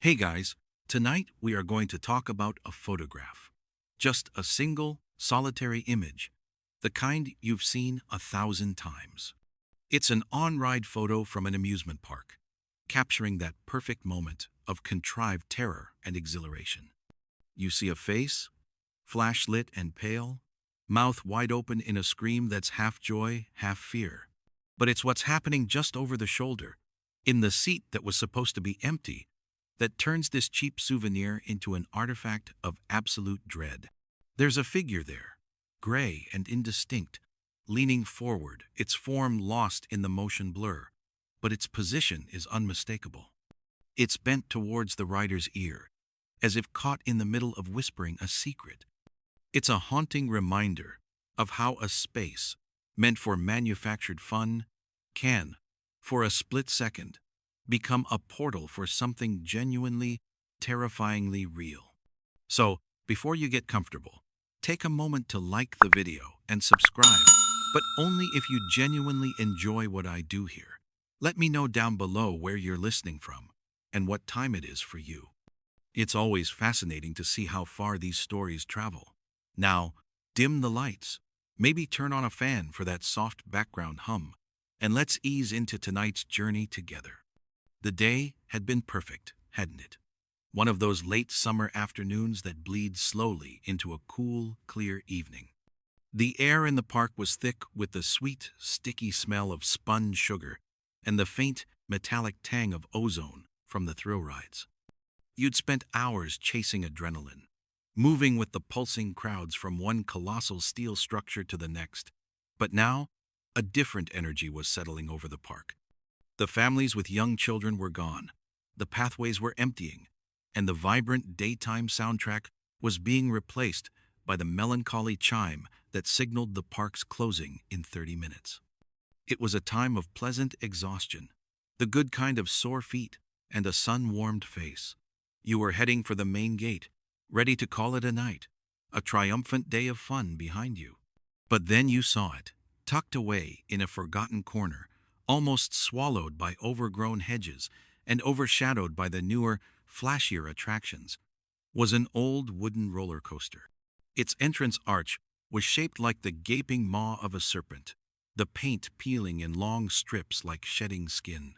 Hey guys, tonight we are going to talk about a photograph. Just a single, solitary image, the kind you've seen 1,000 times. It's an on-ride photo from an amusement park, capturing that perfect moment of contrived terror and exhilaration. You see a face, flash-lit and pale, mouth wide open in a scream that's half joy, half fear. But it's what's happening just over the shoulder, in the seat that was supposed to be empty, that turns this cheap souvenir into an artifact of absolute dread. There's a figure there, gray and indistinct, leaning forward, its form lost in the motion blur, but its position is unmistakable. It's bent towards the rider's ear, as if caught in the middle of whispering a secret. It's a haunting reminder of how a space, meant for manufactured fun, can, for a split second, become a portal for something genuinely, terrifyingly real. So, before you get comfortable, take a moment to like the video and subscribe, but only if you genuinely enjoy what I do here. Let me know down below where you're listening from and what time it is for you. It's always fascinating to see how far these stories travel. Now, dim the lights, maybe turn on a fan for that soft background hum, and let's ease into tonight's journey together. The day had been perfect, hadn't it? One of those late summer afternoons that bleed slowly into a cool, clear evening. The air in the park was thick with the sweet, sticky smell of spun sugar and the faint, metallic tang of ozone from the thrill rides. You'd spent hours chasing adrenaline, moving with the pulsing crowds from one colossal steel structure to the next. But now, a different energy was settling over the park. The families with young children were gone, the pathways were emptying, and the vibrant daytime soundtrack was being replaced by the melancholy chime that signaled the park's closing in 30 minutes. It was a time of pleasant exhaustion, the good kind of sore feet and a sun-warmed face. You were heading for the main gate, ready to call it a night, a triumphant day of fun behind you. But then you saw it, tucked away in a forgotten corner, almost swallowed by overgrown hedges and overshadowed by the newer, flashier attractions, was an old wooden roller coaster. Its entrance arch was shaped like the gaping maw of a serpent, the paint peeling in long strips like shedding skin.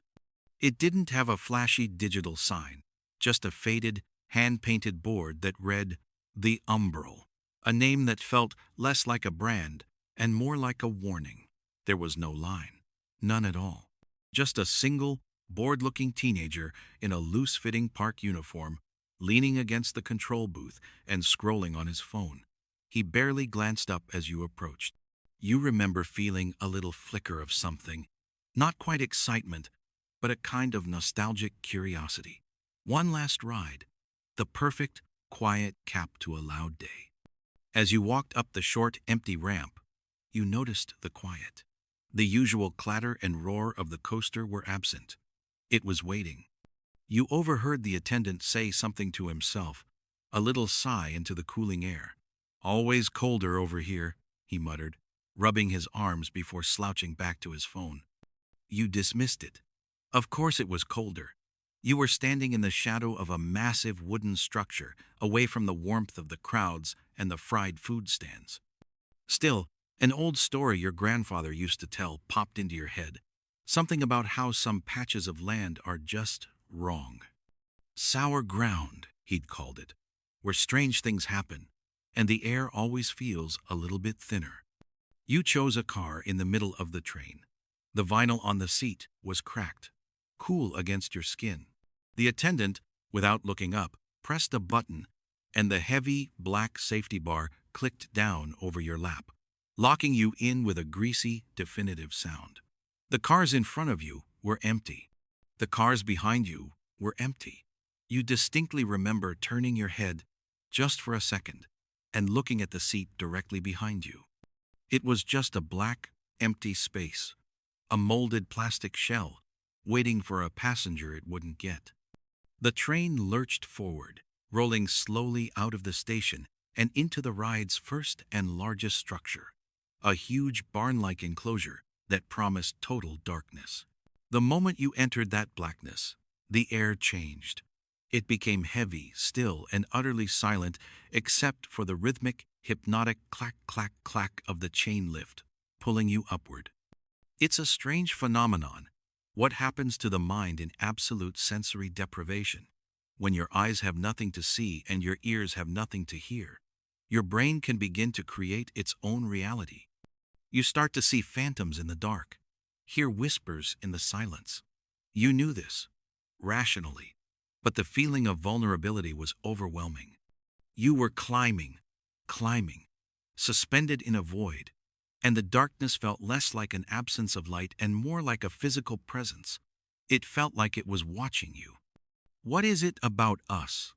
It didn't have a flashy digital sign, just a faded, hand-painted board that read, "The Umbral," a name that felt less like a brand and more like a warning. There was no line. None at all. Just a single, bored-looking teenager in a loose-fitting park uniform, leaning against the control booth and scrolling on his phone. He barely glanced up as you approached. You remember feeling a little flicker of something, not quite excitement, but a kind of nostalgic curiosity. One last ride, the perfect, quiet cap to a loud day. As you walked up the short, empty ramp, you noticed the quiet. The usual clatter and roar of the coaster were absent. It was waiting. You overheard the attendant say something to himself, a little sigh into the cooling air. "Always colder over here," he muttered, rubbing his arms before slouching back to his phone. You dismissed it. Of course it was colder. You were standing in the shadow of a massive wooden structure, away from the warmth of the crowds and the fried food stands. Still, an old story your grandfather used to tell popped into your head. Something about how some patches of land are just wrong. Sour ground, he'd called it, where strange things happen, and the air always feels a little bit thinner. You chose a car in the middle of the train. The vinyl on the seat was cracked, cool against your skin. The attendant, without looking up, pressed a button, and the heavy, black safety bar clicked down over your lap, locking you in with a greasy, definitive sound. The cars in front of you were empty. The cars behind you were empty. You distinctly remember turning your head, just for a second, and looking at the seat directly behind you. It was just a black, empty space, a molded plastic shell, waiting for a passenger it wouldn't get. The train lurched forward, rolling slowly out of the station and into the ride's first and largest structure, a huge barn-like enclosure that promised total darkness. The moment you entered that blackness, the air changed. It became heavy, still, and utterly silent, except for the rhythmic, hypnotic clack, clack, clack of the chain lift, pulling you upward. It's a strange phenomenon. What happens to the mind in absolute sensory deprivation? When your eyes have nothing to see and your ears have nothing to hear, your brain can begin to create its own reality. You start to see phantoms in the dark, hear whispers in the silence. You knew this, rationally, but the feeling of vulnerability was overwhelming. You were climbing, suspended in a void, and the darkness felt less like an absence of light and more like a physical presence. It felt like it was watching you. What is it about us?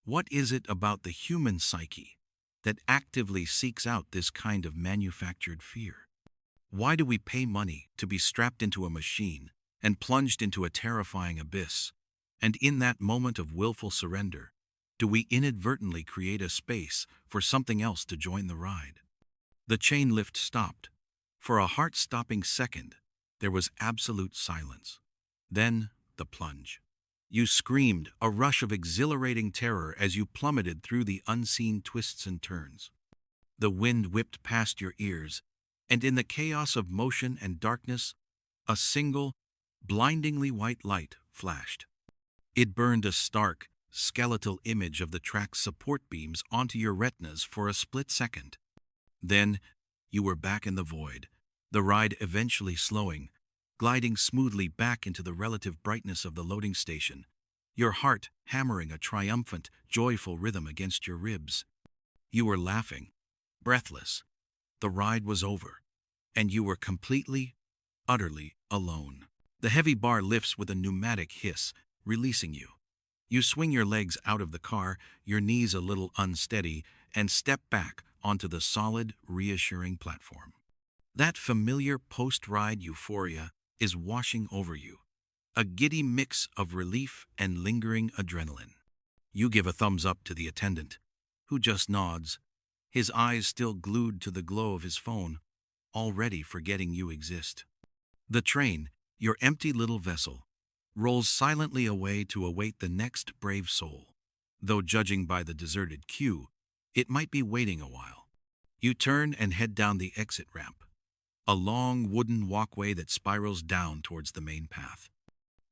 What is it about the human psyche that actively seeks out this kind of manufactured fear? Why do we pay money to be strapped into a machine and plunged into a terrifying abyss? And in that moment of willful surrender, do we inadvertently create a space for something else to join the ride? The chain lift stopped. For a heart-stopping second, there was absolute silence. Then, the plunge. You screamed, a rush of exhilarating terror as you plummeted through the unseen twists and turns. The wind whipped past your ears, and in the chaos of motion and darkness, a single, blindingly white light flashed. It burned a stark, skeletal image of the track's support beams onto your retinas for a split second. Then, you were back in the void, the ride eventually slowing, gliding smoothly back into the relative brightness of the loading station, your heart hammering a triumphant, joyful rhythm against your ribs. You were laughing, breathless. The ride was over, and you were completely, utterly alone. The heavy bar lifts with a pneumatic hiss, releasing you. You swing your legs out of the car, your knees a little unsteady, and step back onto the solid, reassuring platform. That familiar post-ride euphoria is washing over you, a giddy mix of relief and lingering adrenaline. You give a thumbs up to the attendant, who just nods, his eyes still glued to the glow of his phone, already forgetting you exist. The train, your empty little vessel, rolls silently away to await the next brave soul, though judging by the deserted queue, it might be waiting a while. You turn and head down the exit ramp, a long wooden walkway that spirals down towards the main path.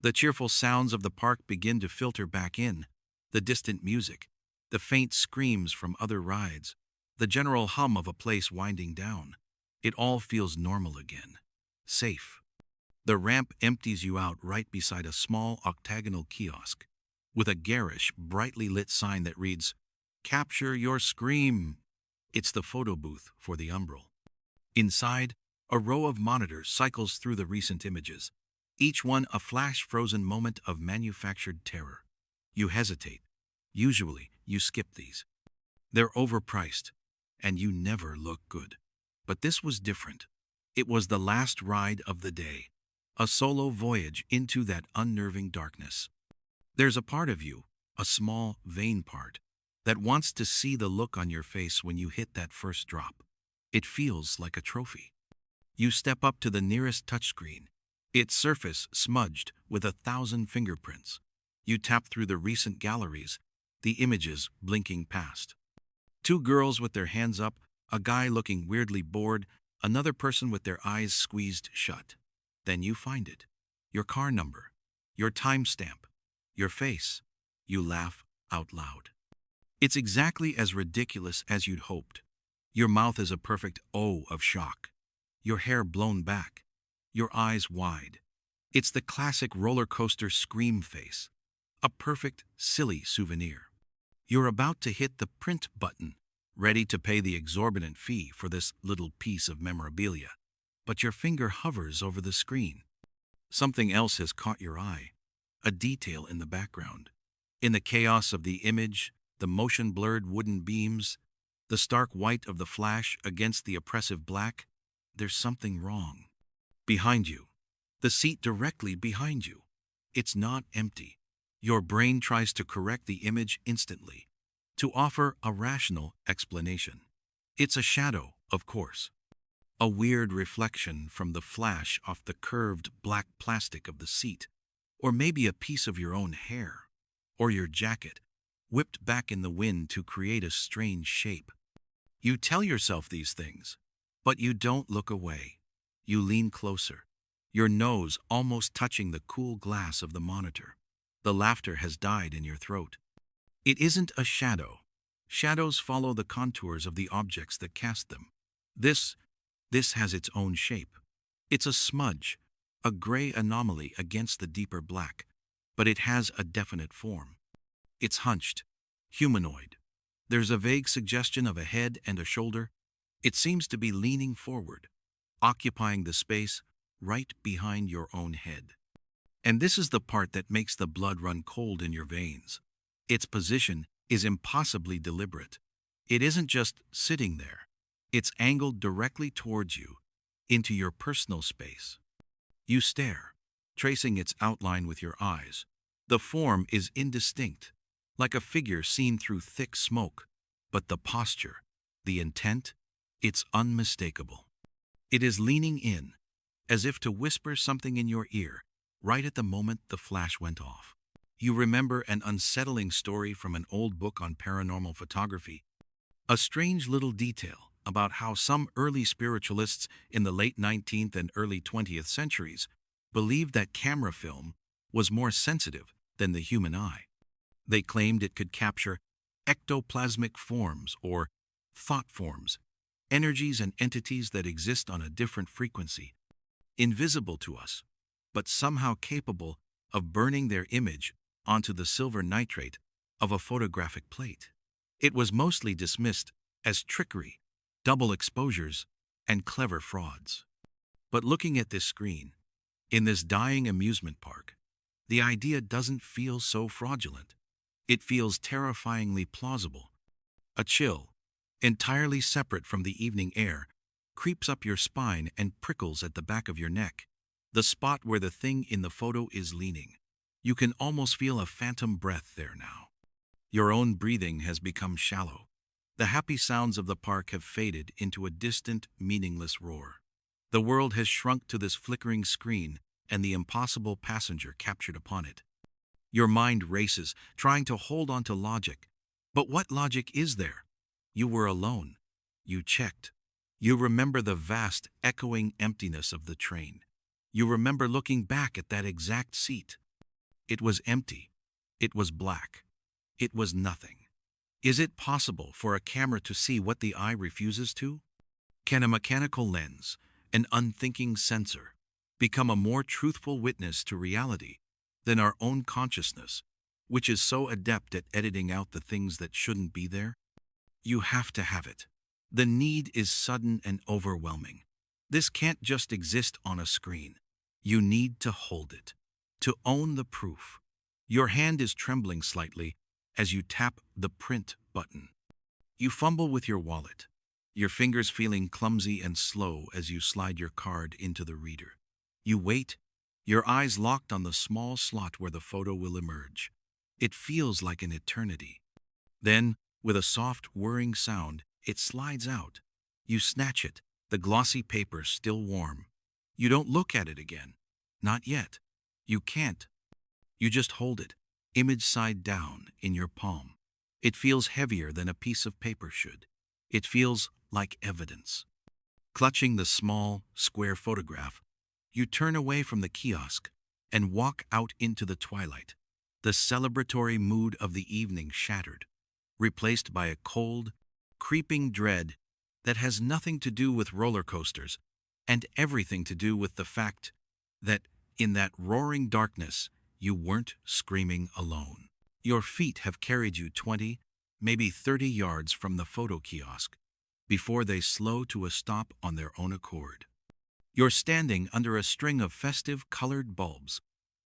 The cheerful sounds of the park begin to filter back in, the distant music, the faint screams from other rides, the general hum of a place winding down. It all feels normal again, safe. The ramp empties you out right beside a small octagonal kiosk, with a garish, brightly lit sign that reads, "Capture your scream." It's the photo booth for the Umbral. Inside, a row of monitors cycles through the recent images, each one a flash-frozen moment of manufactured terror. You hesitate. Usually, you skip these. They're overpriced, and you never look good. But this was different. It was the last ride of the day, a solo voyage into that unnerving darkness. There's a part of you, a small, vain part, that wants to see the look on your face when you hit that first drop. It feels like a trophy. You step up to the nearest touchscreen, its surface smudged with 1,000 fingerprints. You tap through the recent galleries, the images blinking past. Two girls with their hands up, a guy looking weirdly bored, another person with their eyes squeezed shut. Then you find it. Your car number, your timestamp, your face. You laugh out loud. It's exactly as ridiculous as you'd hoped. Your mouth is a perfect O of shock. Your hair blown back. Your eyes wide. It's the classic roller coaster scream face. A perfect, silly souvenir. You're about to hit the print button, ready to pay the exorbitant fee for this little piece of memorabilia. But your finger hovers over the screen. Something else has caught your eye. A detail in the background. In the chaos of the image, the motion-blurred wooden beams, the stark white of the flash against the oppressive black, there's something wrong. Behind you, the seat directly behind you. It's not empty. Your brain tries to correct the image instantly, to offer a rational explanation. It's a shadow, of course. A weird reflection from the flash off the curved black plastic of the seat, or maybe a piece of your own hair. or your jacket, whipped back in the wind to create a strange shape. You tell yourself these things, but you don't look away. You lean closer, your nose almost touching the cool glass of the monitor. The laughter has died in your throat. It isn't a shadow. Shadows follow the contours of the objects that cast them. This, this has its own shape. It's a smudge, a gray anomaly against the deeper black, but it has a definite form. It's hunched, humanoid. There's a vague suggestion of a head and a shoulder. It seems to be leaning forward, occupying the space right behind your own head. And this is the part that makes the blood run cold in your veins. Its position is impossibly deliberate. It isn't just sitting there. It's angled directly towards you, into your personal space. You stare, tracing its outline with your eyes. The form is indistinct, like a figure seen through thick smoke, but the posture, the intent, it's unmistakable. It is leaning in, as if to whisper something in your ear, right at the moment the flash went off. You remember an unsettling story from an old book on paranormal photography, a strange little detail about how some early spiritualists in the late 19th and early 20th centuries believed that camera film was more sensitive than the human eye. They claimed it could capture ectoplasmic forms or thought forms, energies and entities that exist on a different frequency, invisible to us, but somehow capable of burning their image onto the silver nitrate of a photographic plate. It was mostly dismissed as trickery, double exposures, and clever frauds. But looking at this screen, in this dying amusement park, the idea doesn't feel so fraudulent. It feels terrifyingly plausible. A chill, entirely separate from the evening air, creeps up your spine and prickles at the back of your neck, the spot where the thing in the photo is leaning. You can almost feel a phantom breath there now. Your own breathing has become shallow. The happy sounds of the park have faded into a distant, meaningless roar. The world has shrunk to this flickering screen and the impossible passenger captured upon it. Your mind races, trying to hold on to logic. But what logic is there? You were alone. You checked. You remember the vast, echoing emptiness of the train. You remember looking back at that exact seat. It was empty. It was black. It was nothing. Is it possible for a camera to see what the eye refuses to? Can a mechanical lens, an unthinking sensor, become a more truthful witness to reality than our own consciousness, which is so adept at editing out the things that shouldn't be there? You have to have it. The need is sudden and overwhelming. This can't just exist on a screen. You need to hold it, to own the proof. Your hand is trembling slightly as you tap the print button. You fumble with your wallet, your fingers feeling clumsy and slow as you slide your card into the reader. You wait, your eyes locked on the small slot where the photo will emerge. It feels like an eternity. Then, with a soft whirring sound, it slides out. You snatch it, the glossy paper still warm. You don't look at it again. Not yet. You can't. You just hold it, image side down, in your palm. It feels heavier than a piece of paper should. It feels like evidence. Clutching the small, square photograph, you turn away from the kiosk and walk out into the twilight, the celebratory mood of the evening shattered, replaced by a cold, creeping dread that has nothing to do with roller coasters and everything to do with the fact that in that roaring darkness, you weren't screaming alone. Your feet have carried you 20, maybe 30 yards from the photo kiosk before they slow to a stop on their own accord. You're standing under a string of festive colored bulbs,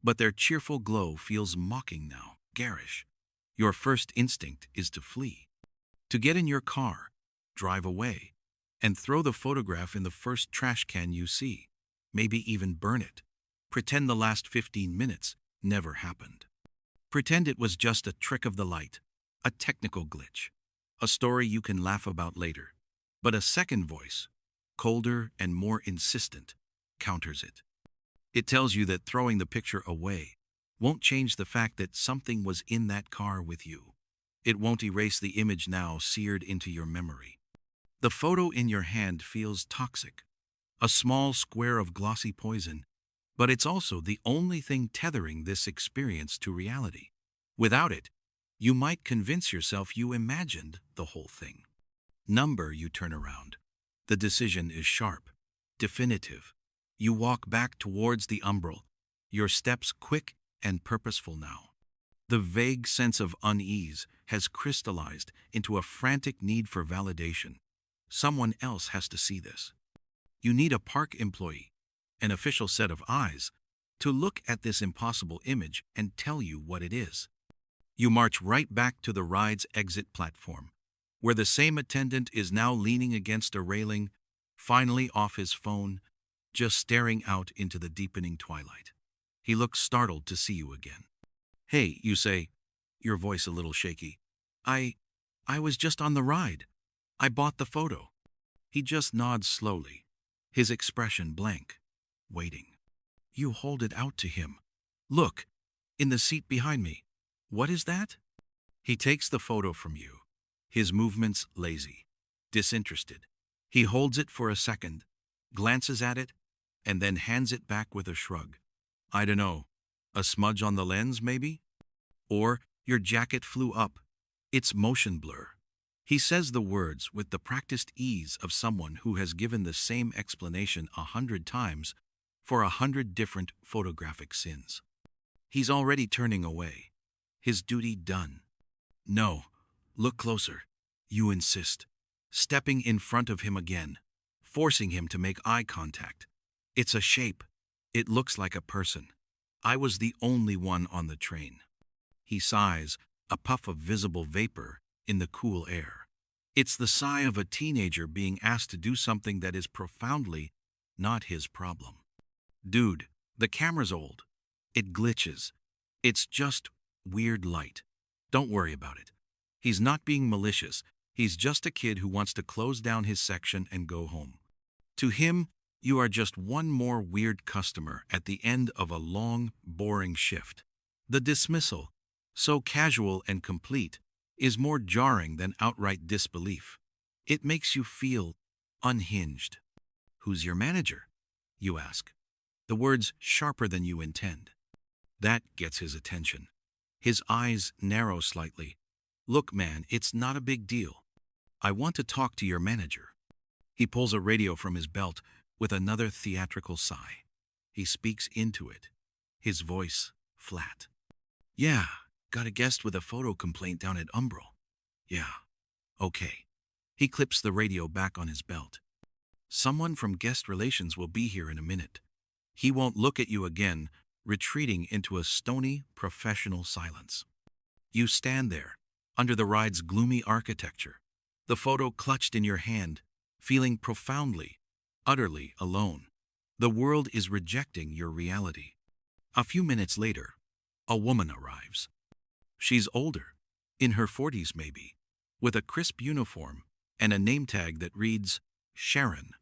but their cheerful glow feels mocking now, garish. Your first instinct is to flee, to get in your car, drive away, and throw the photograph in the first trash can you see, maybe even burn it. Pretend the last 15 minutes never happened. Pretend it was just a trick of the light, a technical glitch, a story you can laugh about later. But a second voice, colder and more insistent, counters it. It tells you that throwing the picture away won't change the fact that something was in that car with you. It won't erase the image now seared into your memory. The photo in your hand feels toxic, a small square of glossy poison, but it's also the only thing tethering this experience to reality. Without it, you might convince yourself you imagined the whole thing. Number you turn around. The decision is sharp, definitive. You walk back towards the umbral, your steps quick and purposeful now. The vague sense of unease has crystallized into a frantic need for validation. Someone else has to see this. You need a park employee, an official set of eyes, to look at this impossible image and tell you what it is. You march right back to the ride's exit platform, where the same attendant is now leaning against a railing, finally off his phone, just staring out into the deepening twilight. He looks startled to see you again. "Hey," you say, your voice a little shaky. I was just on the ride. I bought the photo." He just nods slowly, his expression blank, waiting. You hold it out to him. "Look, in the seat behind me. What is that?" He takes the photo from you, his movements lazy, disinterested. He holds it for a second, glances at it, and then hands it back with a shrug. "I don't know, a smudge on the lens, maybe? Or your jacket flew up. It's motion blur." He says the words with the practiced ease of someone who has given the same explanation 100 times for 100 different photographic sins. He's already turning away, his duty done. "No, look closer," you insist, stepping in front of him again, forcing him to make eye contact. "It's a shape. It looks like a person. I was the only one on the train." He sighs, a puff of visible vapor in the cool air. It's the sigh of a teenager being asked to do something that is profoundly not his problem. "Dude, the camera's old. It glitches. It's just weird light. Don't worry about it." He's not being malicious. He's just a kid who wants to close down his section and go home. To him, you are just one more weird customer at the end of a long, boring shift. The dismissal, so casual and complete, is more jarring than outright disbelief. It makes you feel unhinged. "Who's your manager?" you ask, the words sharper than you intend. That gets his attention. His eyes narrow slightly. "Look, man, it's not a big deal. I want to talk to your manager." He pulls a radio from his belt with another theatrical sigh. He speaks into it, his voice flat. "Yeah, got a guest with a photo complaint down at Umbral." "Yeah, okay." He clips the radio back on his belt. "Someone from guest relations will be here in a minute." He won't look at you again, retreating into a stony, professional silence. You stand there, under the ride's gloomy architecture, the photo clutched in your hand, feeling profoundly, utterly alone. The world is rejecting your reality. A few minutes later, a woman arrives. She's older, in her 40s maybe, with a crisp uniform and a name tag that reads, Sharon,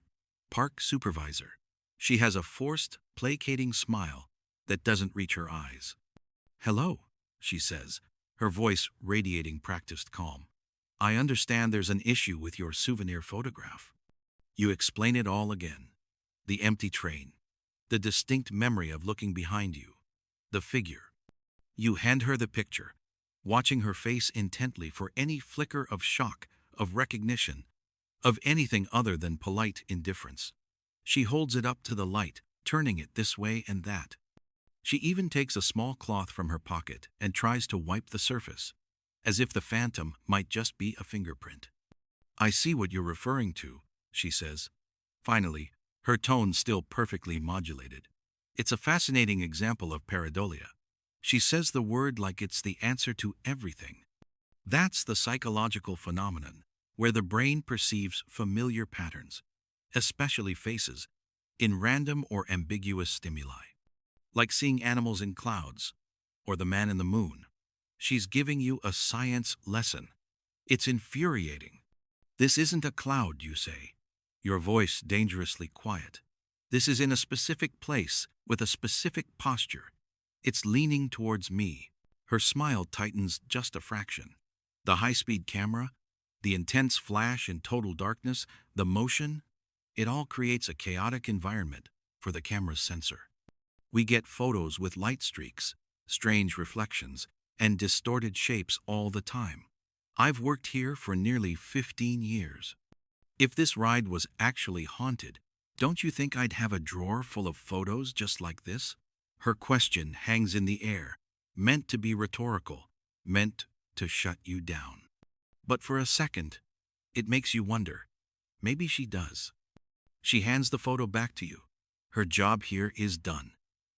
Park Supervisor. She has a forced, placating smile that doesn't reach her eyes. "Hello," she says, her voice radiating practiced calm. "I understand there's an issue with your souvenir photograph." You explain it all again. The empty train, the distinct memory of looking behind you, the figure. You hand her the picture, watching her face intently for any flicker of shock, of recognition, of anything other than polite indifference. She holds it up to the light, turning it this way and that. She even takes a small cloth from her pocket and tries to wipe the surface, as if the phantom might just be a fingerprint. "I see what you're referring to," she says. Finally, her tone still perfectly modulated. "It's a fascinating example of pareidolia." She says the word like it's the answer to everything. That's the psychological phenomenon, where the brain perceives familiar patterns, especially faces, in random or ambiguous stimuli. Like seeing animals in clouds, or the man in the moon. She's giving you a science lesson. It's infuriating. "This isn't a cloud," you say, your voice dangerously quiet. "This is in a specific place, with a specific posture. It's leaning towards me. Her smile tightens just a fraction. The high-speed camera, the intense flash in total darkness, the motion, it all creates a chaotic environment for the camera's sensor. We get photos with light streaks, strange reflections, and distorted shapes all the time. I've worked here for nearly 15 years. If this ride was actually haunted, don't you think I'd have a drawer full of photos just like this? Her question hangs in the air, meant to be rhetorical, meant to shut you down. But for a second, it makes you wonder. Maybe she does. She hands the photo back to you. Her job here is done.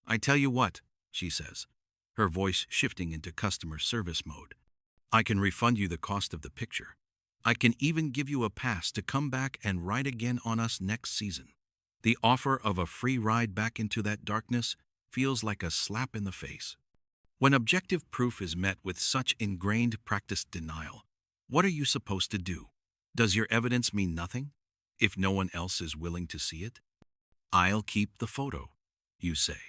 I tell you what, she says, her voice shifting into customer service mode. I can refund you the cost of the picture. I can even give you a pass to come back and ride again on us next season. The offer of a free ride back into that darkness feels like a slap in the face. When objective proof is met with such ingrained practiced denial, what are you supposed to do? Does your evidence mean nothing if no one else is willing to see it? I'll keep the photo, you say,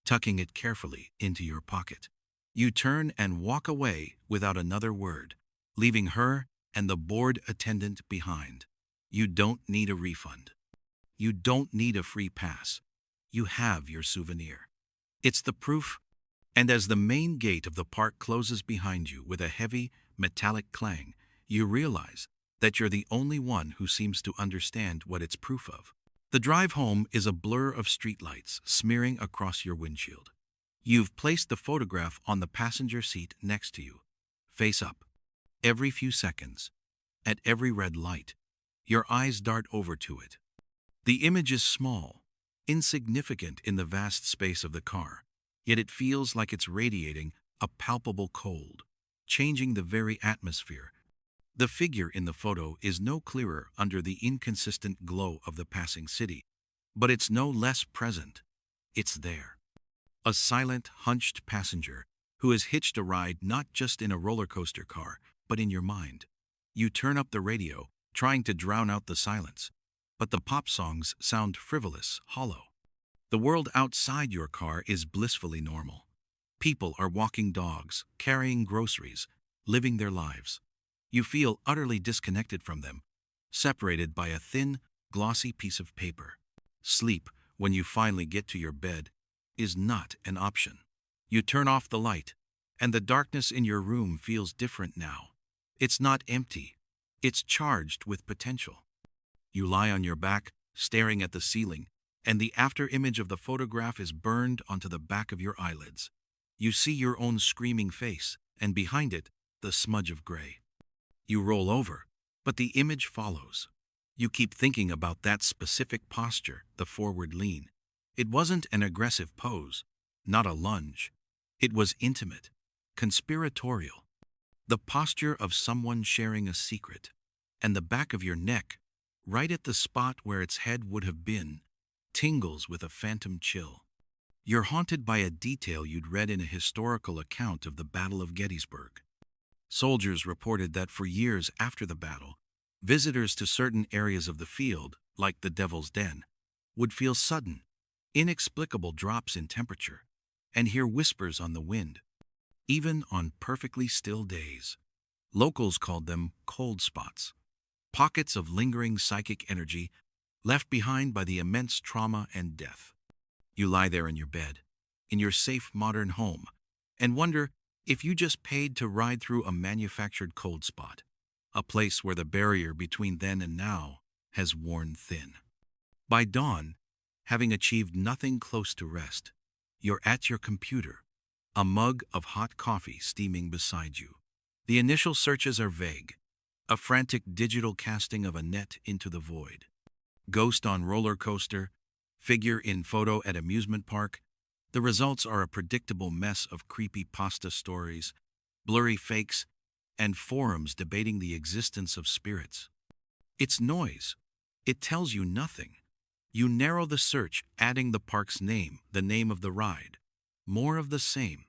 tucking it carefully into your pocket. You turn and walk away without another word, leaving her and the bored attendant behind. You don't need a refund. You don't need a free pass. You have your souvenir. It's the proof. And as the main gate of the park closes behind you with a heavy, metallic clang, you realize that you're the only one who seems to understand what it's proof of. The drive home is a blur of streetlights smearing across your windshield. You've placed the photograph on the passenger seat next to you, face up. Every few seconds, at every red light, your eyes dart over to it. The image is small, insignificant in the vast space of the car, yet it feels like it's radiating a palpable cold, changing the very atmosphere. The figure in the photo is no clearer under the inconsistent glow of the passing city, but it's no less present. It's there. A silent, hunched passenger who has hitched a ride not just in a roller coaster car, but in your mind. You turn up the radio, trying to drown out the silence, but the pop songs sound frivolous, hollow. The world outside your car is blissfully normal. People are walking dogs, carrying groceries, living their lives. You feel utterly disconnected from them, separated by a thin, glossy piece of paper. Sleep, when you finally get to your bed, is not an option. You turn off the light, and the darkness in your room feels different now. It's not empty. It's charged with potential. You lie on your back, staring at the ceiling, and the after-image of the photograph is burned onto the back of your eyelids. You see your own screaming face, and behind it, the smudge of gray. You roll over, but the image follows. You keep thinking about that specific posture, the forward lean. It wasn't an aggressive pose, not a lunge. It was intimate, conspiratorial. The posture of someone sharing a secret, and the back of your neck, right at the spot where its head would have been, tingles with a phantom chill. You're haunted by a detail you'd read in a historical account of the Battle of Gettysburg. Soldiers reported that for years after the battle, visitors to certain areas of the field, like the Devil's Den, would feel sudden, inexplicable drops in temperature and hear whispers on the wind, even on perfectly still days. Locals called them cold spots, pockets of lingering psychic energy left behind by the immense trauma and death. You lie there in your bed, in your safe modern home, and wonder if you just paid to ride through a manufactured cold spot, a place where the barrier between then and now has worn thin. By dawn, having achieved nothing close to rest, you're at your computer, a mug of hot coffee steaming beside you. The initial searches are vague, a frantic digital casting of a net into the void. Ghost on roller coaster, figure in photo at amusement park. The results are a predictable mess of creepy pasta stories, blurry fakes, and forums debating the existence of spirits. It's noise. It tells you nothing. You narrow the search, adding the park's name, the name of the ride. More of the same.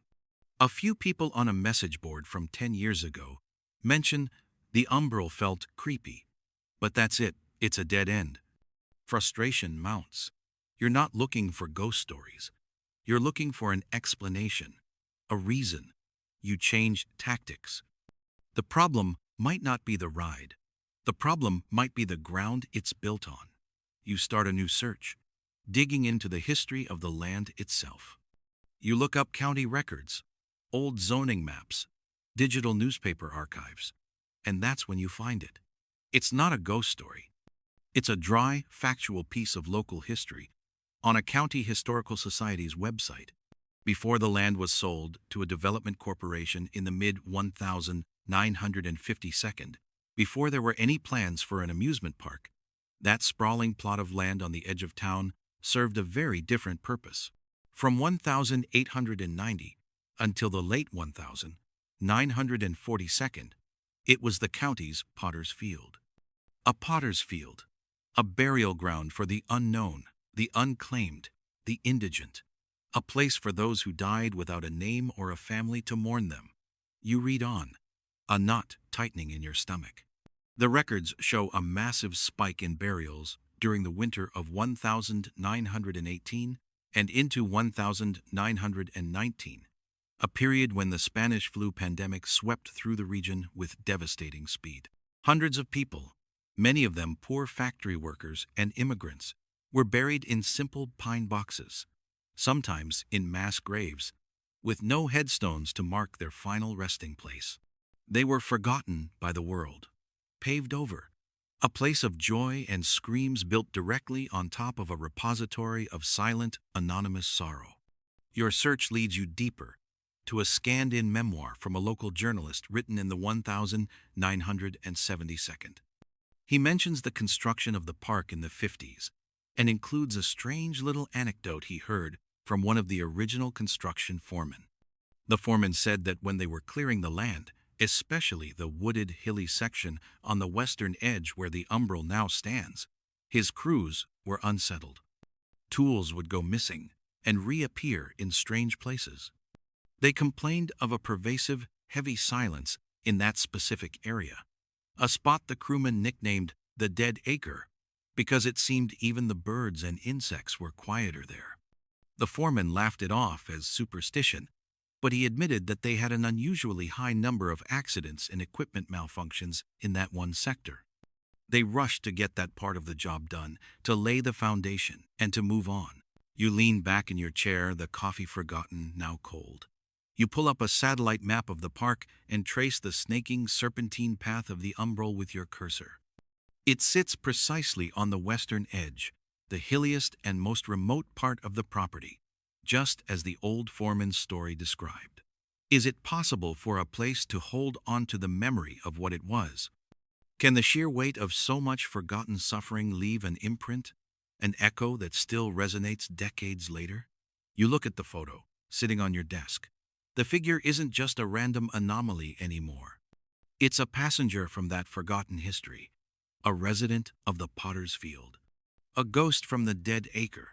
A few people on a message board from 10 years ago mention the umbral felt creepy. But that's it. It's a dead end. Frustration mounts. You're not looking for ghost stories. You're looking for an explanation, a reason. You change tactics. The problem might not be the ride. The problem might be the ground it's built on. You start a new search, digging into the history of the land itself. You look up county records, old zoning maps, digital newspaper archives, and that's when you find it. It's not a ghost story. It's a dry, factual piece of local history on a county historical society's website. Before the land was sold to a development corporation in the mid-1952nd, before there were any plans for an amusement park, that sprawling plot of land on the edge of town served a very different purpose. From 1890 until the late 1942nd, it was the county's potter's field. A potter's field, a burial ground for the unknown, the unclaimed, the indigent, a place for those who died without a name or a family to mourn them. You read on, a knot tightening in your stomach. The records show a massive spike in burials during the winter of 1918 and into 1919, a period when the Spanish flu pandemic swept through the region with devastating speed. Hundreds of people, many of them poor factory workers and immigrants, were buried in simple pine boxes, sometimes in mass graves, with no headstones to mark their final resting place. They were forgotten by the world, paved over, a place of joy and screams built directly on top of a repository of silent, anonymous sorrow. Your search leads you deeper, to a scanned-in memoir from a local journalist written in the 1972nd. He mentions the construction of the park in the 50s and includes a strange little anecdote he heard from one of the original construction foremen. The foreman said that when they were clearing the land, especially the wooded, hilly section on the western edge where the umbrel now stands, his crews were unsettled. Tools would go missing and reappear in strange places. They complained of a pervasive, heavy silence in that specific area, a spot the crewmen nicknamed the Dead Acre because it seemed even the birds and insects were quieter there. The foreman laughed it off as superstition, but he admitted that they had an unusually high number of accidents and equipment malfunctions in that one sector. They rushed to get that part of the job done, to lay the foundation, and to move on. You lean back in your chair, the coffee forgotten, now cold. You pull up a satellite map of the park and trace the snaking serpentine path of the umbrel with your cursor. It sits precisely on the western edge, the hilliest and most remote part of the property, just as the old foreman's story described. Is it possible for a place to hold on to the memory of what it was? Can the sheer weight of so much forgotten suffering leave an imprint, an echo that still resonates decades later? You look at the photo, sitting on your desk. The figure isn't just a random anomaly anymore. It's a passenger from that forgotten history, a resident of the potter's field, a ghost from the Dead Acre,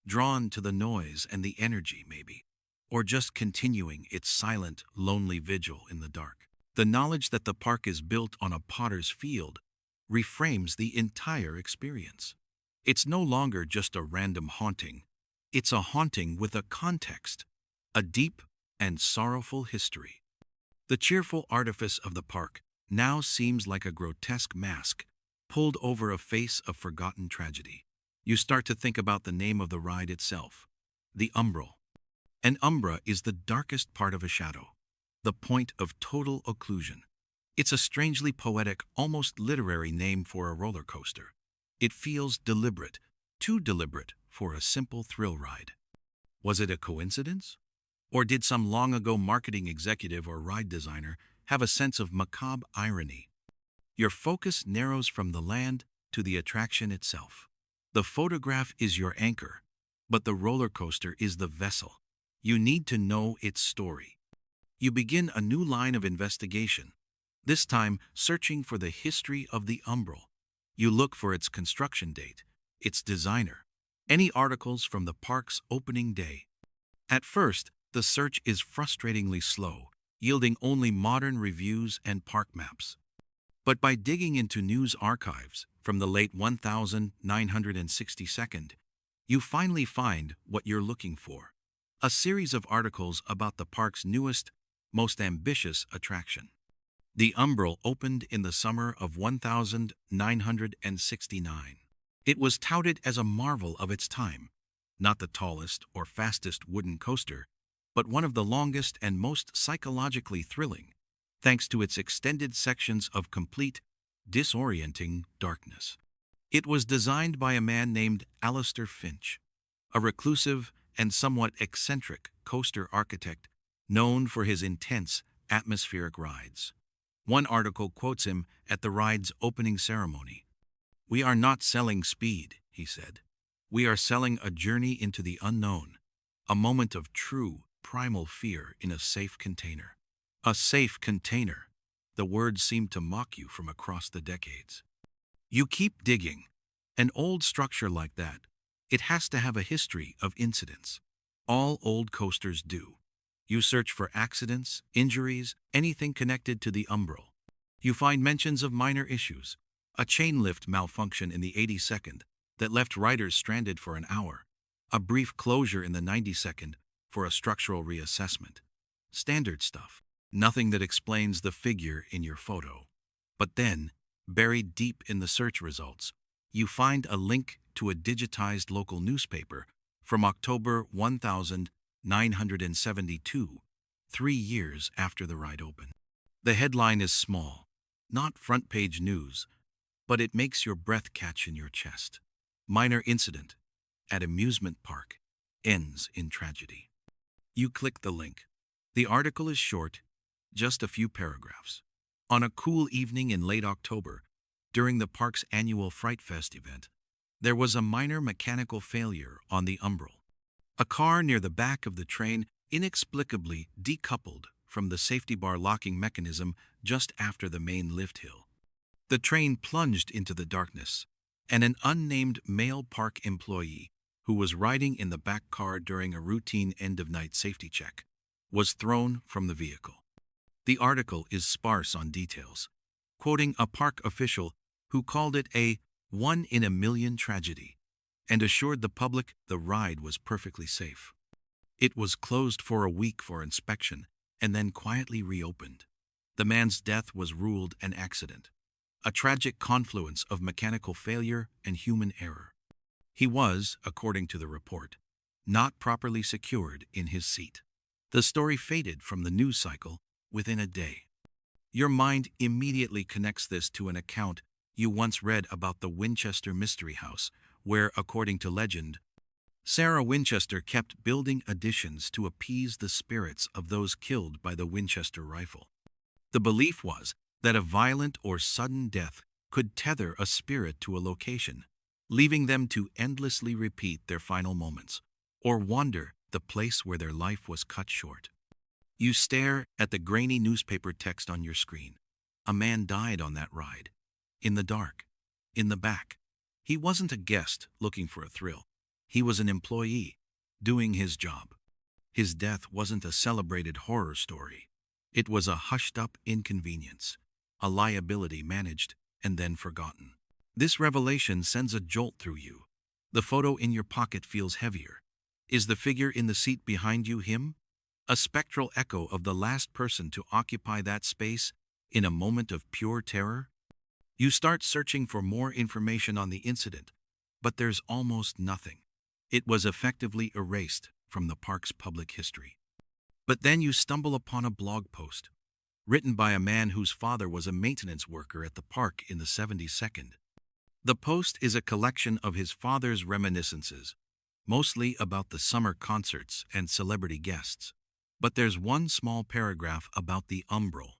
drawn to the noise and the energy maybe, or just continuing its silent, lonely vigil in the dark. The knowledge that the park is built on a potter's field reframes the entire experience. It's no longer just a random haunting. It's a haunting with a context, a deep and sorrowful history. The cheerful artifice of the park now seems like a grotesque mask pulled over a face of forgotten tragedy. You start to think about the name of the ride itself, the umbrel. An umbra is the darkest part of a shadow, the point of total occlusion. It's a strangely poetic, almost literary name for a roller coaster. It feels deliberate, too deliberate for a simple thrill ride. Was it a coincidence? Or did some long-ago marketing executive or ride designer have a sense of macabre irony? Your focus narrows from the land to the attraction itself. The photograph is your anchor, but the roller coaster is the vessel. You need to know its story. You begin a new line of investigation, this time searching for the history of the umbrel. You look for its construction date, its designer, any articles from the park's opening day. At first, the search is frustratingly slow, yielding only modern reviews and park maps. But by digging into news archives from the late 1962nd, you finally find what you're looking for. A series of articles about the park's newest, most ambitious attraction. The Umbral opened in the summer of 1969. It was touted as a marvel of its time, not the tallest or fastest wooden coaster, but one of the longest and most psychologically thrilling, thanks to its extended sections of complete, disorienting darkness. It was designed by a man named Alistair Finch, a reclusive and somewhat eccentric coaster architect known for his intense, atmospheric rides. One article quotes him at the ride's opening ceremony. "We are not selling speed," he said. "We are selling a journey into the unknown, a moment of true, primal fear in a safe container." A safe container. The words seem to mock you from across the decades. You keep digging. An old structure like that, it has to have a history of incidents. All old coasters do. You search for accidents, injuries, anything connected to the Umbral. You find mentions of minor issues. A chain lift malfunction in the 82nd that left riders stranded for an hour. A brief closure in the 92nd for a structural reassessment. Standard stuff. Nothing that explains the figure in your photo. But then, buried deep in the search results, you find a link to a digitized local newspaper from October 1972, 3 years after the ride opened. The headline is small, not front-page news, but it makes your breath catch in your chest. Minor incident at amusement park ends in tragedy. You click the link. The article is short, just a few paragraphs. On a cool evening in late October, during the park's annual Fright Fest event, there was a minor mechanical failure on the Umbral. A car near the back of the train inexplicably decoupled from the safety bar locking mechanism just after the main lift hill. The train plunged into the darkness, and an unnamed male park employee, who was riding in the back car during a routine end-of-night safety check, was thrown from the vehicle. The article is sparse on details, quoting a park official who called it a one-in-a-million tragedy and assured the public the ride was perfectly safe. It was closed for a week for inspection and then quietly reopened. The man's death was ruled an accident, a tragic confluence of mechanical failure and human error. He was, according to the report, not properly secured in his seat. The story faded from the news cycle within a day. Your mind immediately connects this to an account you once read about the Winchester Mystery House, where, according to legend, Sarah Winchester kept building additions to appease the spirits of those killed by the Winchester rifle. The belief was that a violent or sudden death could tether a spirit to a location, leaving them to endlessly repeat their final moments, or wander the place where their life was cut short. You stare at the grainy newspaper text on your screen. A man died on that ride. In the dark. In the back. He wasn't a guest looking for a thrill. He was an employee, doing his job. His death wasn't a celebrated horror story. It was a hushed-up inconvenience, a liability managed and then forgotten. This revelation sends a jolt through you. The photo in your pocket feels heavier. Is the figure in the seat behind you him? A spectral echo of the last person to occupy that space in a moment of pure terror? You start searching for more information on the incident, but there's almost nothing. It was effectively erased from the park's public history. But then you stumble upon a blog post, written by a man whose father was a maintenance worker at the park in the 72nd. The post is a collection of his father's reminiscences, mostly about the summer concerts and celebrity guests. But there's one small paragraph about the Umbral.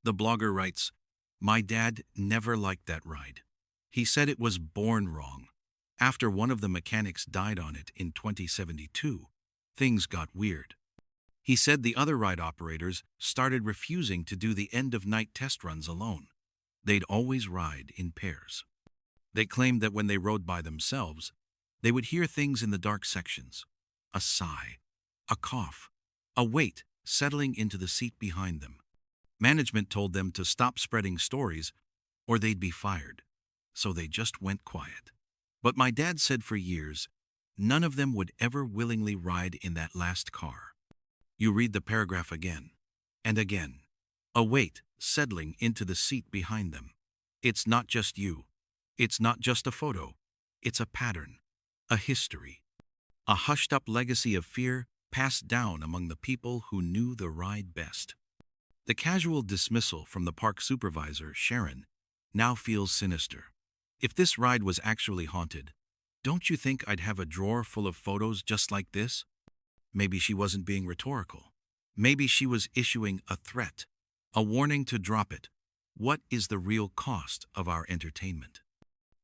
The blogger writes, "My dad never liked that ride. He said it was born wrong. After one of the mechanics died on it in 2072, things got weird. He said the other ride operators started refusing to do the end-of-night test runs alone. They'd always ride in pairs. They claimed that when they rode by themselves, they would hear things in the dark sections. A sigh, a cough, a weight settling into the seat behind them. Management told them to stop spreading stories or they'd be fired, so they just went quiet. But my dad said for years, none of them would ever willingly ride in that last car. You read the paragraph again and again, a weight settling into the seat behind them. It's not just you. It's not just a photo. It's a pattern, a history, a hushed-up legacy of fear passed down among the people who knew the ride best. The casual dismissal from the park supervisor, Sharon, now feels sinister. If this ride was actually haunted, don't you think I'd have a drawer full of photos just like this? Maybe she wasn't being rhetorical. Maybe she was issuing a threat, a warning to drop it. What is the real cost of our entertainment?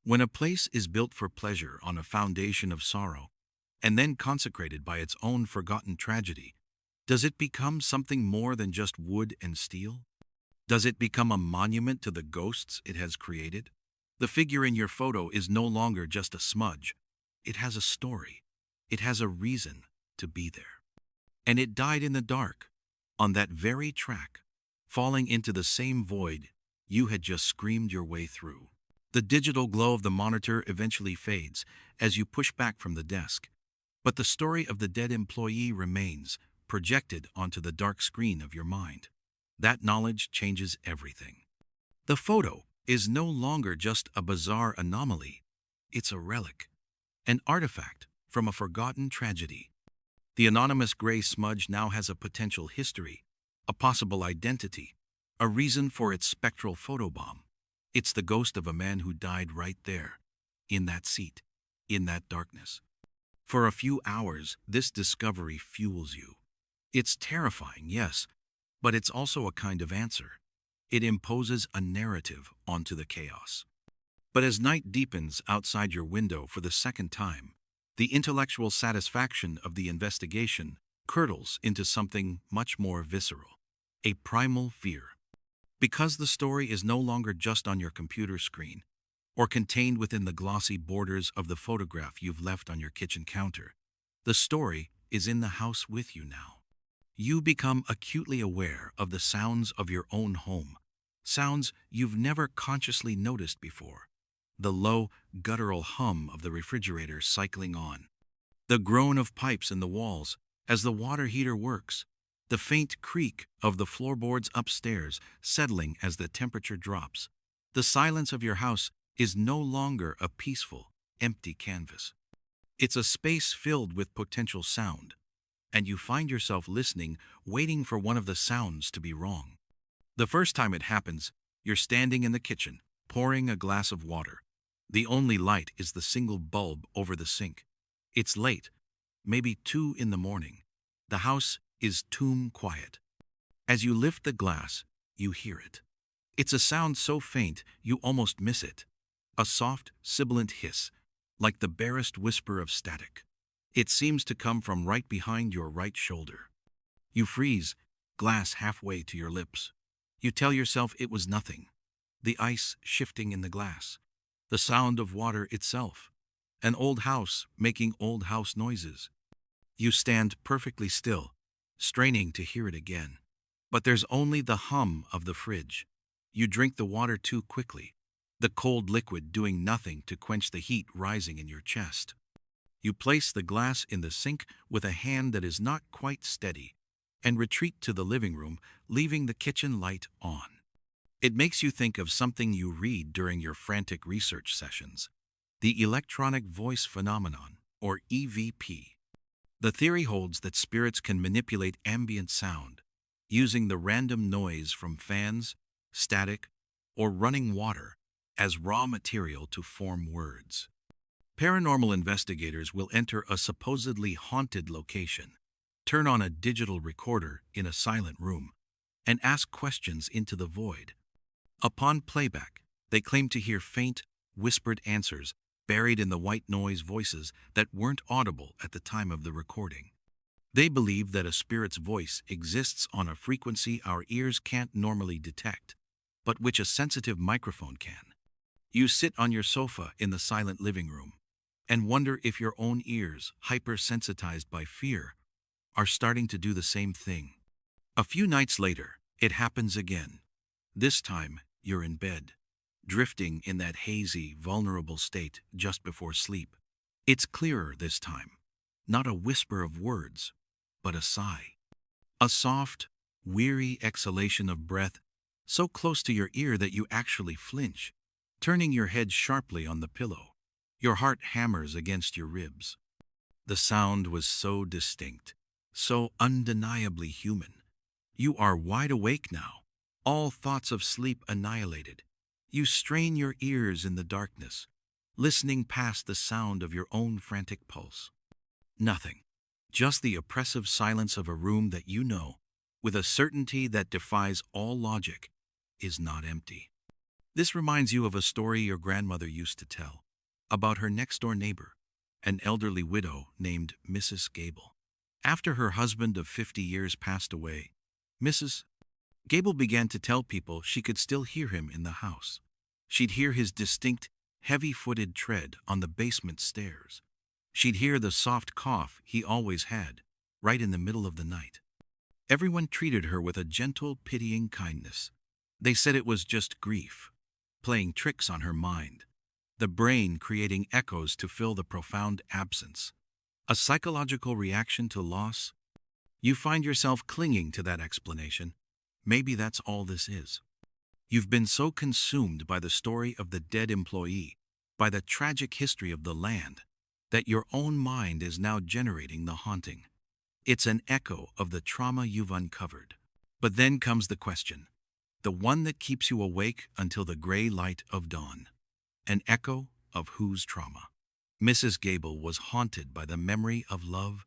When a place is built for pleasure on a foundation of sorrow, and then consecrated by its own forgotten tragedy, does it become something more than just wood and steel? Does it become a monument to the ghosts it has created? The figure in your photo is no longer just a smudge. It has a story. It has a reason to be there. And it died in the dark, on that very track, falling into the same void you had just screamed your way through. The digital glow of the monitor eventually fades as you push back from the desk, but the story of the dead employee remains, projected onto the dark screen of your mind. That knowledge changes everything. The photo is no longer just a bizarre anomaly. It's a relic, an artifact from a forgotten tragedy. The anonymous gray smudge now has a potential history, a possible identity, a reason for its spectral photobomb. It's the ghost of a man who died right there, in that seat, in that darkness. For a few hours, this discovery fuels you. It's terrifying, yes, but it's also a kind of answer. It imposes a narrative onto the chaos. But as night deepens outside your window for the second time, the intellectual satisfaction of the investigation curdles into something much more visceral, a primal fear. Because the story is no longer just on your computer screen, or contained within the glossy borders of the photograph you've left on your kitchen counter, the story is in the house with you now. You become acutely aware of the sounds of your own home, sounds you've never consciously noticed before. The low, guttural hum of the refrigerator cycling on, the groan of pipes in the walls as the water heater works, the faint creak of the floorboards upstairs settling as the temperature drops. The silence of your house is no longer a peaceful, empty canvas. It's a space filled with potential sound, and you find yourself listening, waiting for one of the sounds to be wrong. The first time it happens, you're standing in the kitchen, pouring a glass of water. The only light is the single bulb over the sink. It's late, maybe 2 in the morning. The house is tomb quiet. As you lift the glass, you hear it. It's a sound so faint you almost miss it. A soft, sibilant hiss, like the barest whisper of static. It seems to come from right behind your right shoulder. You freeze, glass halfway to your lips. You tell yourself it was nothing. The ice shifting in the glass. The sound of water itself. An old house making old house noises. You stand perfectly still, straining to hear it again. But there's only the hum of the fridge. You drink the water too quickly, the cold liquid doing nothing to quench the heat rising in your chest. You place the glass in the sink with a hand that is not quite steady and retreat to the living room, leaving the kitchen light on. It makes you think of something you read during your frantic research sessions, the electronic voice phenomenon, or EVP. The theory holds that spirits can manipulate ambient sound, using the random noise from fans, static, or running water as raw material to form words. Paranormal investigators will enter a supposedly haunted location, turn on a digital recorder in a silent room, and ask questions into the void. Upon playback, they claim to hear faint, whispered answers buried in the white noise voices that weren't audible at the time of the recording. They believe that a spirit's voice exists on a frequency our ears can't normally detect, but which a sensitive microphone can. You sit on your sofa in the silent living room and wonder if your own ears, hypersensitized by fear, are starting to do the same thing. A few nights later, it happens again. This time, you're in bed, drifting in that hazy, vulnerable state just before sleep. It's clearer this time. Not a whisper of words, but a sigh. A soft, weary exhalation of breath, so close to your ear that you actually flinch, turning your head sharply on the pillow. Your heart hammers against your ribs. The sound was so distinct, so undeniably human. You are wide awake now, all thoughts of sleep annihilated. You strain your ears in the darkness, listening past the sound of your own frantic pulse. Nothing. Just the oppressive silence of a room that you know, with a certainty that defies all logic, is not empty. This reminds you of a story your grandmother used to tell about her next-door neighbor, an elderly widow named Mrs. Gable. After her husband of 50 years passed away, Mrs. Gable began to tell people she could still hear him in the house. She'd hear his distinct, heavy-footed tread on the basement stairs. She'd hear the soft cough he always had, right in the middle of the night. Everyone treated her with a gentle, pitying kindness. They said it was just grief, playing tricks on her mind, the brain creating echoes to fill the profound absence. A psychological reaction to loss? You find yourself clinging to that explanation. Maybe that's all this is. You've been so consumed by the story of the dead employee, by the tragic history of the land, that your own mind is now generating the haunting. It's an echo of the trauma you've uncovered. But then comes the question, the one that keeps you awake until the gray light of dawn. An echo of whose trauma? Mrs. Gable was haunted by the memory of love.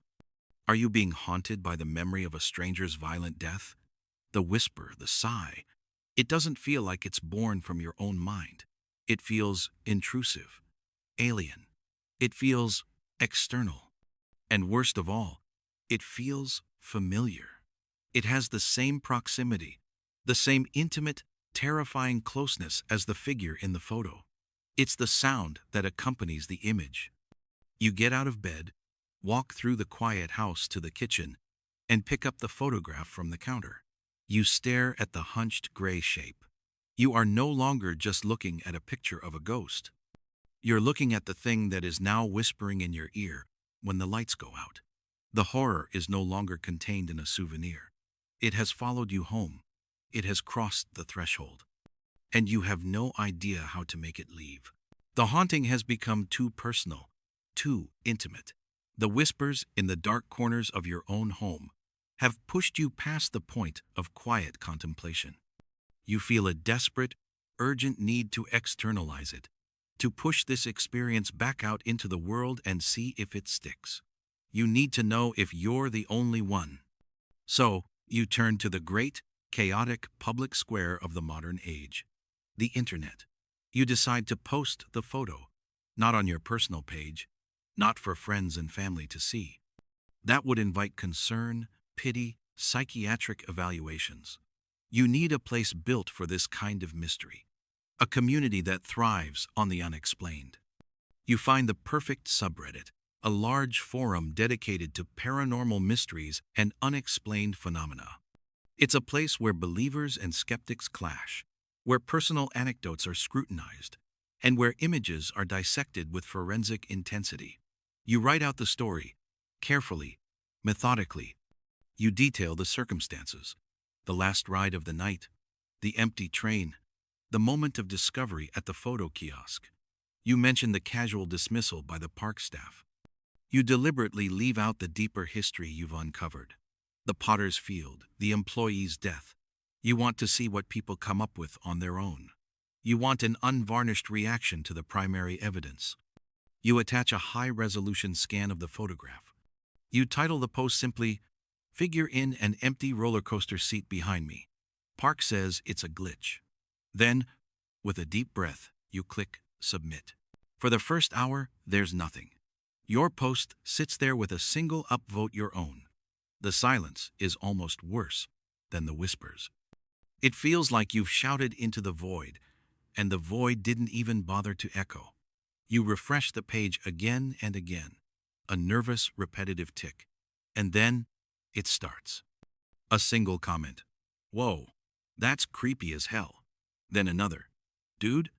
Are you being haunted by the memory of a stranger's violent death? The whisper, the sigh. It doesn't feel like it's born from your own mind. It feels intrusive, alien. It feels external. And worst of all, it feels familiar. It has the same proximity, the same intimate, terrifying closeness as the figure in the photo. It's the sound that accompanies the image. You get out of bed, walk through the quiet house to the kitchen, and pick up the photograph from the counter. You stare at the hunched gray shape. You are no longer just looking at a picture of a ghost. You're looking at the thing that is now whispering in your ear when the lights go out. The horror is no longer contained in a souvenir. It has followed you home. It has crossed the threshold. And you have no idea how to make it leave. The haunting has become too personal, too intimate. The whispers in the dark corners of your own home have pushed you past the point of quiet contemplation. You feel a desperate, urgent need to externalize it, to push this experience back out into the world and see if it sticks. You need to know if you're the only one. So, you turn to the great, chaotic public square of the modern age, the internet. You decide to post the photo, not on your personal page, not for friends and family to see. That would invite concern, pity, psychiatric evaluations. You need a place built for this kind of mystery, a community that thrives on the unexplained. You find the perfect subreddit, a large forum dedicated to paranormal mysteries and unexplained phenomena. It's a place where believers and skeptics clash, where personal anecdotes are scrutinized, and where images are dissected with forensic intensity. You write out the story, carefully, methodically. You detail the circumstances, the last ride of the night, the empty train, the moment of discovery at the photo kiosk. You mention the casual dismissal by the park staff. You deliberately leave out the deeper history you've uncovered, the potter's field, the employee's death. You want to see what people come up with on their own. You want an unvarnished reaction to the primary evidence. You attach a high-resolution scan of the photograph. You title the post simply, "Figure in an empty roller coaster seat behind me. Park says it's a glitch." Then, with a deep breath, you click Submit. For the first hour, there's nothing. Your post sits there with a single upvote your own. The silence is almost worse than the whispers. It feels like you've shouted into the void, and the void didn't even bother to echo. You refresh the page again and again, a nervous, repetitive tick. And then, it starts. A single comment. "Whoa, that's creepy as hell." Then another. "Dude,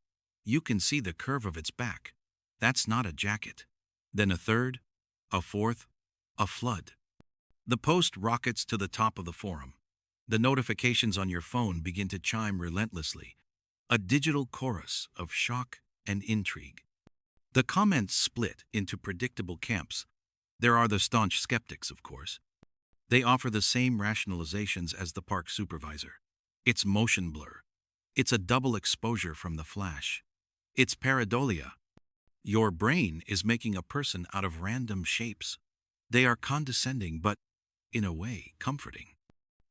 you can see the curve of its back. That's not a jacket." then a third, a fourth, a flood. The post rockets to the top of the forum. The notifications on your phone begin to chime relentlessly, a digital chorus of shock and intrigue. The comments split into predictable camps. There are the staunch skeptics, of course. They offer the same rationalizations as the park supervisor. It's motion blur. It's a double exposure from the flash. It's pareidolia. Your brain is making a person out of random shapes. They are condescending, but, in a way, comforting.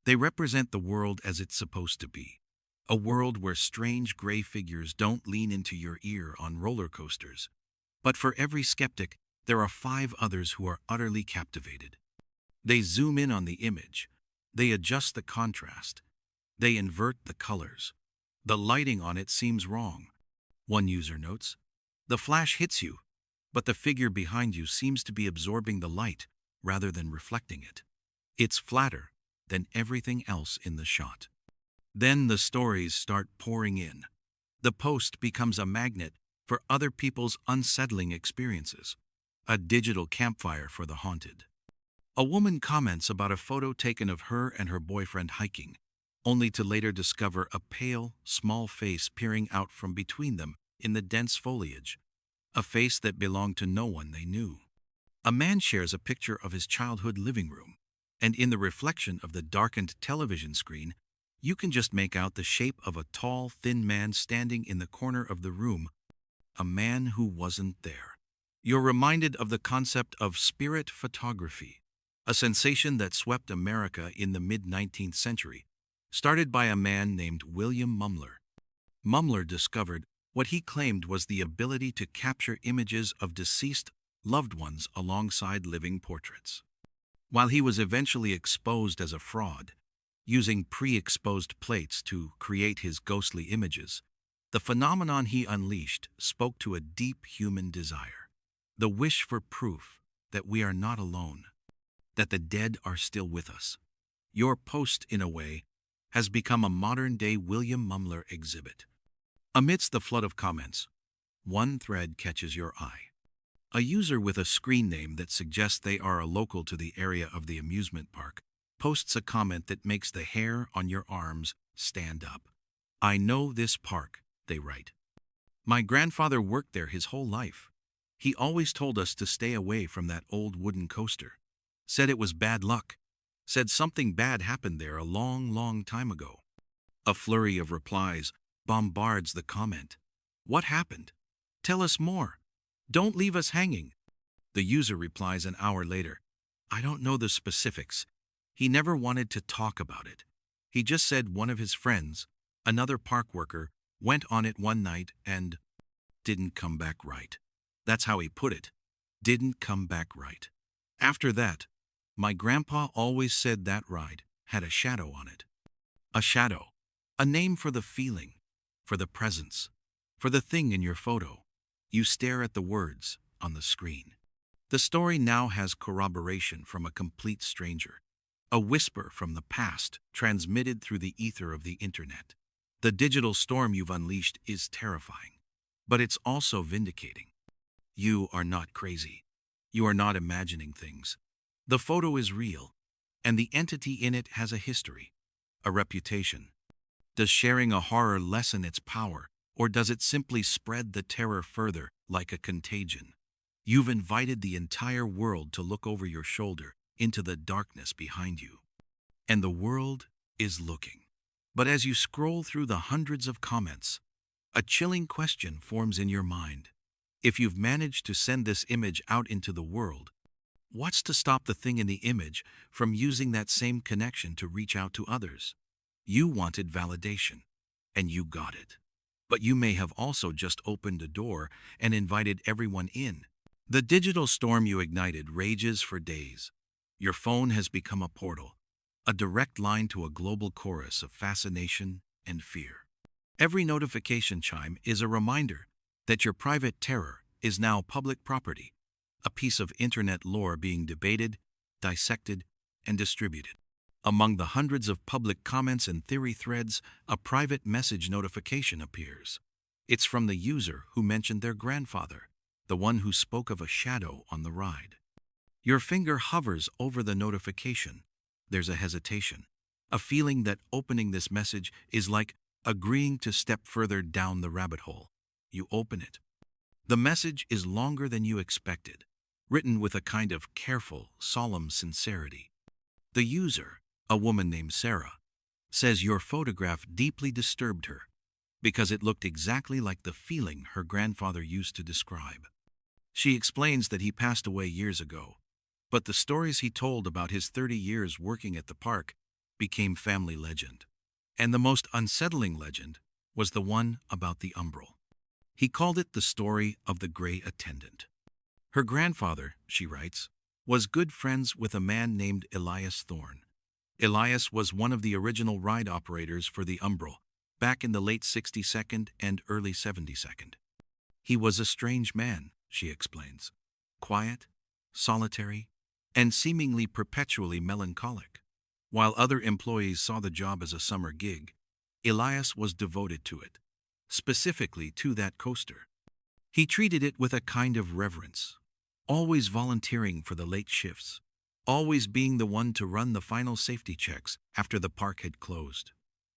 They represent the world as it's supposed to be. A world where strange gray figures don't lean into your ear on roller coasters. But for every skeptic, there are 5 others who are utterly captivated. They zoom in on the image. They adjust the contrast. They invert the colors. The lighting on it seems wrong. One user notes, "The flash hits you, but the figure behind you seems to be absorbing the light rather than reflecting it. It's flatter than everything else in the shot." Then the stories start pouring in. The post becomes a magnet for other people's unsettling experiences, a digital campfire for the haunted. A woman comments about a photo taken of her and her boyfriend hiking, only to later discover a pale, small face peering out from between them in the dense foliage, a face that belonged to no one they knew. A man shares a picture of his childhood living room, and in the reflection of the darkened television screen, you can just make out the shape of a tall, thin man standing in the corner of the room, a man who wasn't there. You're reminded of the concept of spirit photography, a sensation that swept America in the mid-19th century, started by a man named William Mumler. Mumler discovered what he claimed was the ability to capture images of deceased loved ones alongside living portraits. While he was eventually exposed as a fraud, using pre-exposed plates to create his ghostly images, the phenomenon he unleashed spoke to a deep human desire, the wish for proof that we are not alone, that the dead are still with us. Your post, in a way, has become a modern-day William Mumler exhibit. Amidst the flood of comments, one thread catches your eye. A user with a screen name that suggests they are a local to the area of the amusement park posts a comment that makes the hair on your arms stand up. "I know this park," they write. "My grandfather worked there his whole life. He always told us to stay away from that old wooden coaster. Said it was bad luck. Said something bad happened there a long, long time ago." A flurry of replies bombards the comment. "What happened? Tell us more. Don't leave us hanging." The user replies an hour later, "I don't know the specifics. He never wanted to talk about it. He just said one of his friends, another park worker, went on it one night and didn't come back right." That's how he put it. Didn't come back right. After that, my grandpa always said that ride had a shadow on it. A shadow. A name for the feeling, for the presence, for the thing in your photo. You stare at the words on the screen. The story now has corroboration from a complete stranger. A whisper from the past transmitted through the ether of the internet. The digital storm you've unleashed is terrifying, but it's also vindicating. You are not crazy. You are not imagining things. The photo is real, and the entity in it has a history, a reputation. Does sharing a horror lessen its power, or does it simply spread the terror further like a contagion? You've invited the entire world to look over your shoulder into the darkness behind you. And the world is looking. But as you scroll through the hundreds of comments, a chilling question forms in your mind. If you've managed to send this image out into the world, what's to stop the thing in the image from using that same connection to reach out to others? You wanted validation, and you got it. But you may have also just opened a door and invited everyone in. The digital storm you ignited rages for days. Your phone has become a portal, a direct line to a global chorus of fascination and fear. Every notification chime is a reminder that your private terror is now public property, a piece of internet lore being debated, dissected, and distributed. Among the hundreds of public comments and theory threads, a private message notification appears. It's from the user who mentioned their grandfather. the one who spoke of a shadow on the ride. Your finger hovers over the notification. There's a hesitation, a feeling that opening this message is like agreeing to step further down the rabbit hole. You open it. The message is longer than you expected, written with a kind of careful, solemn sincerity. The user, a woman named Sarah, says your photograph deeply disturbed her because it looked exactly like the feeling her grandfather used to describe. She explains that he passed away years ago, but the stories he told about his 30 years working at the park became family legend. And the most unsettling legend was the one about the umbral. He called it the story of the gray attendant. Her grandfather, she writes, was good friends with a man named Elias Thorne. Elias was one of the original ride operators for the umbral, back in the late 62nd and early 72nd. He was a strange man, she explains. Quiet, solitary, and seemingly perpetually melancholic. While other employees saw the job as a summer gig, Elias was devoted to it, specifically to that coaster. He treated it with a kind of reverence, always volunteering for the late shifts, always being the one to run the final safety checks after the park had closed.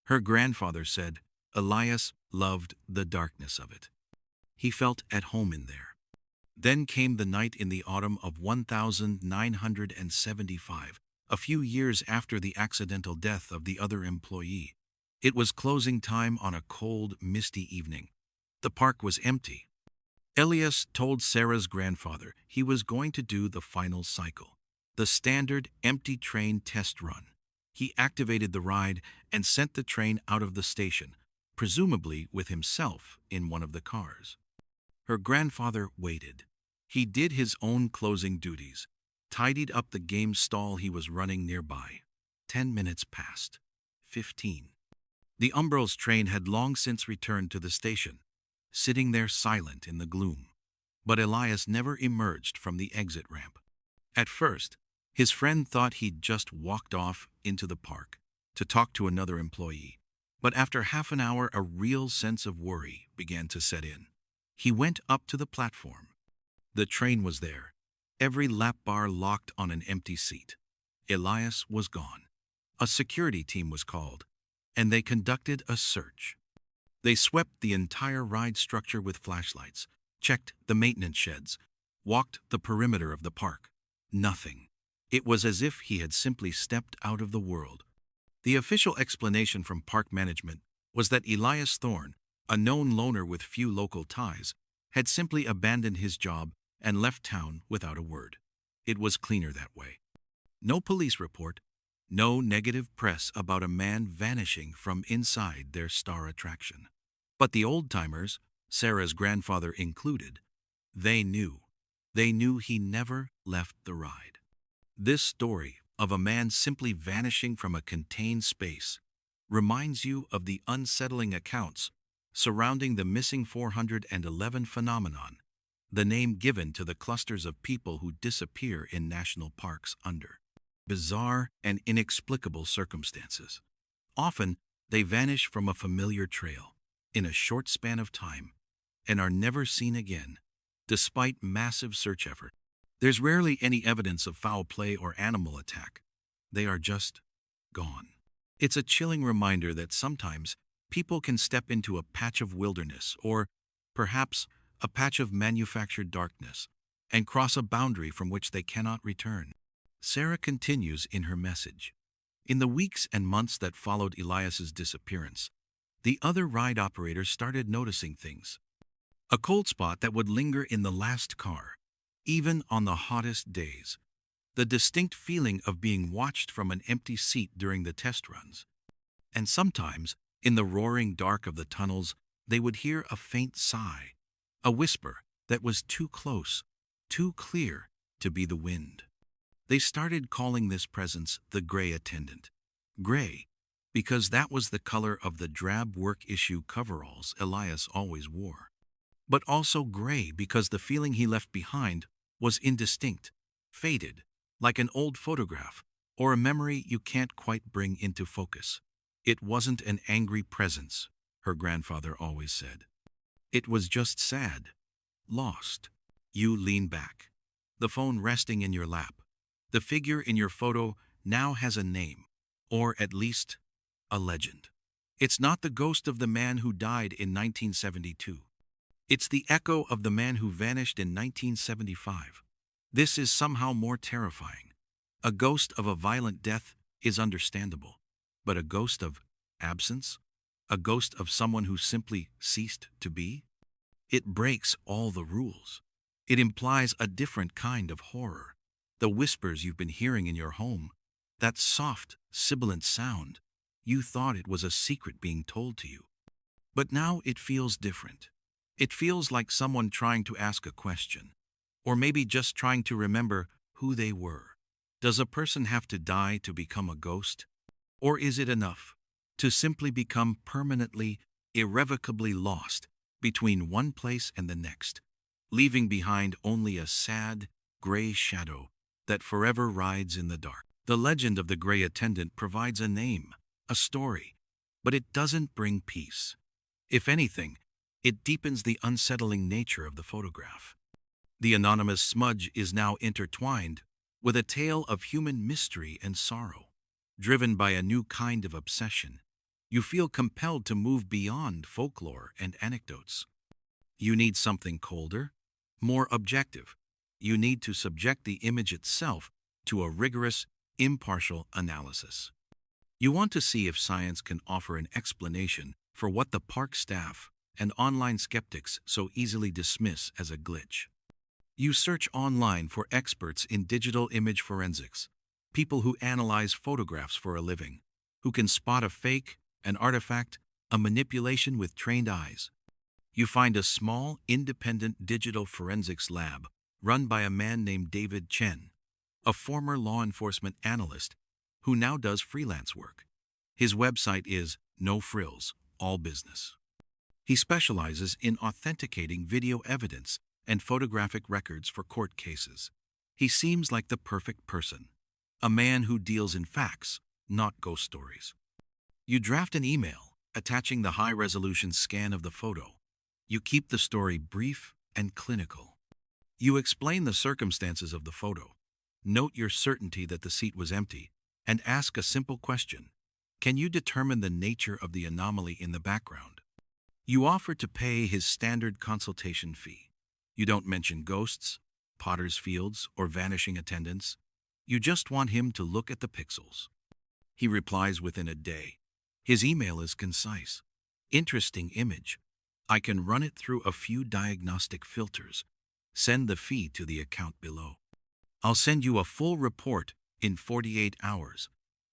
Her grandfather said Elias loved the darkness of it. He felt at home in there. Then came the night in the autumn of 1975, a few years after the accidental death of the other employee. It was closing time on a cold, misty evening. The park was empty. Elias told Sarah's grandfather he was going to do the final cycle, the standard empty train test run. He activated the ride and sent the train out of the station, presumably with himself in one of the cars. Her grandfather waited. He did his own closing duties, tidied up the game stall he was running nearby. 10 minutes passed. 15. The umbral's train had long since returned to the station, sitting there silent in the gloom. But Elias never emerged from the exit ramp. At first, his friend thought he'd just walked off into the park to talk to another employee. But after half an hour, a real sense of worry began to set in. He went up to the platform. The train was there, every lap bar locked on an empty seat. Elias was gone. A security team was called, and they conducted a search. They swept the entire ride structure with flashlights, checked the maintenance sheds, walked the perimeter of the park. Nothing. It was as if he had simply stepped out of the world. The official explanation from park management was that Elias Thorne, a known loner with few local ties, had simply abandoned his job and left town without a word. It was cleaner that way. No police report, no negative press about a man vanishing from inside their star attraction. But the old-timers, Sarah's grandfather included, they knew. They knew he never left the ride. This story of a man simply vanishing from a contained space reminds you of the unsettling accounts surrounding the missing 411 phenomenon, the name given to the clusters of people who disappear in national parks under bizarre and inexplicable circumstances. Often, they vanish from a familiar trail in a short span of time and are never seen again, despite massive search effort. There's rarely any evidence of foul play or animal attack. They are just gone. It's a chilling reminder that sometimes people can step into a patch of wilderness or, perhaps, a patch of manufactured darkness and cross a boundary from which they cannot return. Sarah continues in her message. In the weeks and months that followed Elias's disappearance, the other ride operators started noticing things. A cold spot that would linger in the last car, even on the hottest days. The distinct feeling of being watched from an empty seat during the test runs. And sometimes, in the roaring dark of the tunnels, they would hear a faint sigh, a whisper that was too close, too clear to be the wind. They started calling this presence the gray attendant. Gray, because that was the color of the drab work issue coveralls Elias always wore. But also gray because the feeling he left behind was indistinct, faded, like an old photograph or a memory you can't quite bring into focus. It wasn't an angry presence, her grandfather always said. It was just sad, lost. You lean back, the phone resting in your lap. The figure in your photo now has a name, or at least a legend. It's not the ghost of the man who died in 1972. It's the echo of the man who vanished in 1975. This is somehow more terrifying. A ghost of a violent death is understandable, but a ghost of absence? A ghost of someone who simply ceased to be? It breaks all the rules. It implies a different kind of horror. The whispers you've been hearing in your home, that soft, sibilant sound, you thought it was a secret being told to you. But now it feels different. It feels like someone trying to ask a question, or maybe just trying to remember who they were. Does a person have to die to become a ghost? Or is it enough to simply become permanently, irrevocably lost between one place and the next, leaving behind only a sad, gray shadow that forever rides in the dark? The legend of the gray attendant provides a name, a story, but it doesn't bring peace. If anything, it deepens the unsettling nature of the photograph. The anonymous smudge is now intertwined with a tale of human mystery and sorrow. Driven by a new kind of obsession, you feel compelled to move beyond folklore and anecdotes. You need something colder, more objective. You need to subject the image itself to a rigorous, impartial analysis. You want to see if science can offer an explanation for what the park staff and online skeptics so easily dismiss as a glitch. You search online for experts in digital image forensics, people who analyze photographs for a living, who can spot a fake, an artifact, a manipulation with trained eyes. You find a small, independent digital forensics lab run by a man named David Chen, a former law enforcement analyst who now does freelance work. His website is No Frills, All Business. He specializes in authenticating video evidence and photographic records for court cases. He seems like the perfect person, a man who deals in facts, not ghost stories. You draft an email, attaching the high-resolution scan of the photo. You keep the story brief and clinical. You explain the circumstances of the photo, note your certainty that the seat was empty, and ask a simple question. Can you determine the nature of the anomaly in the background? You offer to pay his standard consultation fee. You don't mention ghosts, potter's fields, or vanishing attendants. You just want him to look at the pixels. He replies within a day. His email is concise. Interesting image. I can run it through a few diagnostic filters. Send the fee to the account below. I'll send you a full report in 48 hours.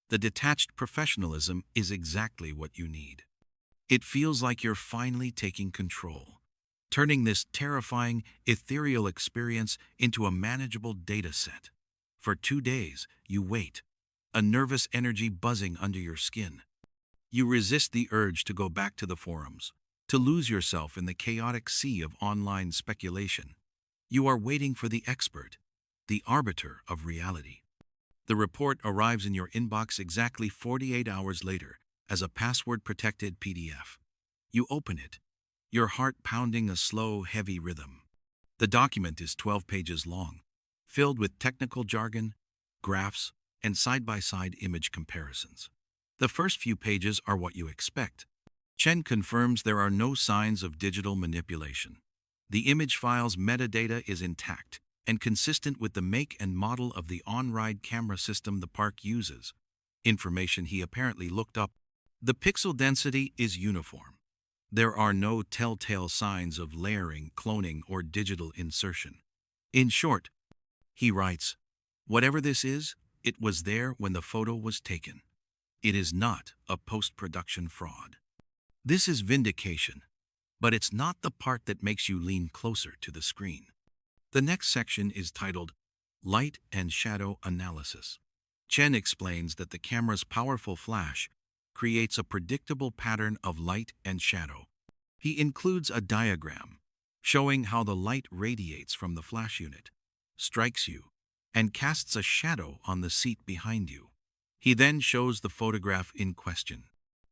The detached professionalism is exactly what you need. It feels like you're finally taking control, turning this terrifying, ethereal experience into a manageable data set. For 2 days, you wait, a nervous energy buzzing under your skin. You resist the urge to go back to the forums, to lose yourself in the chaotic sea of online speculation. You are waiting for the expert, the arbiter of reality. The report arrives in your inbox exactly 48 hours later as a password-protected PDF. You open it, your heart pounding a slow, heavy rhythm. The document is 12 pages long, filled with technical jargon, graphs, and side-by-side image comparisons. The first few pages are what you expect. Chen confirms there are no signs of digital manipulation. The image file's metadata is intact and consistent with the make and model of the on-ride camera system the park uses, information he apparently looked up. The pixel density is uniform. There are no telltale signs of layering, cloning, or digital insertion. In short, he writes, whatever this is, it was there when the photo was taken. It is not a post-production fraud. This is vindication, but it's not the part that makes you lean closer to the screen. The next section is titled Light and Shadow Analysis. Chen explains that the camera's powerful flash creates a predictable pattern of light and shadow. He includes a diagram showing how the light radiates from the flash unit, strikes you, and casts a shadow on the seat behind you. He then shows the photograph in question.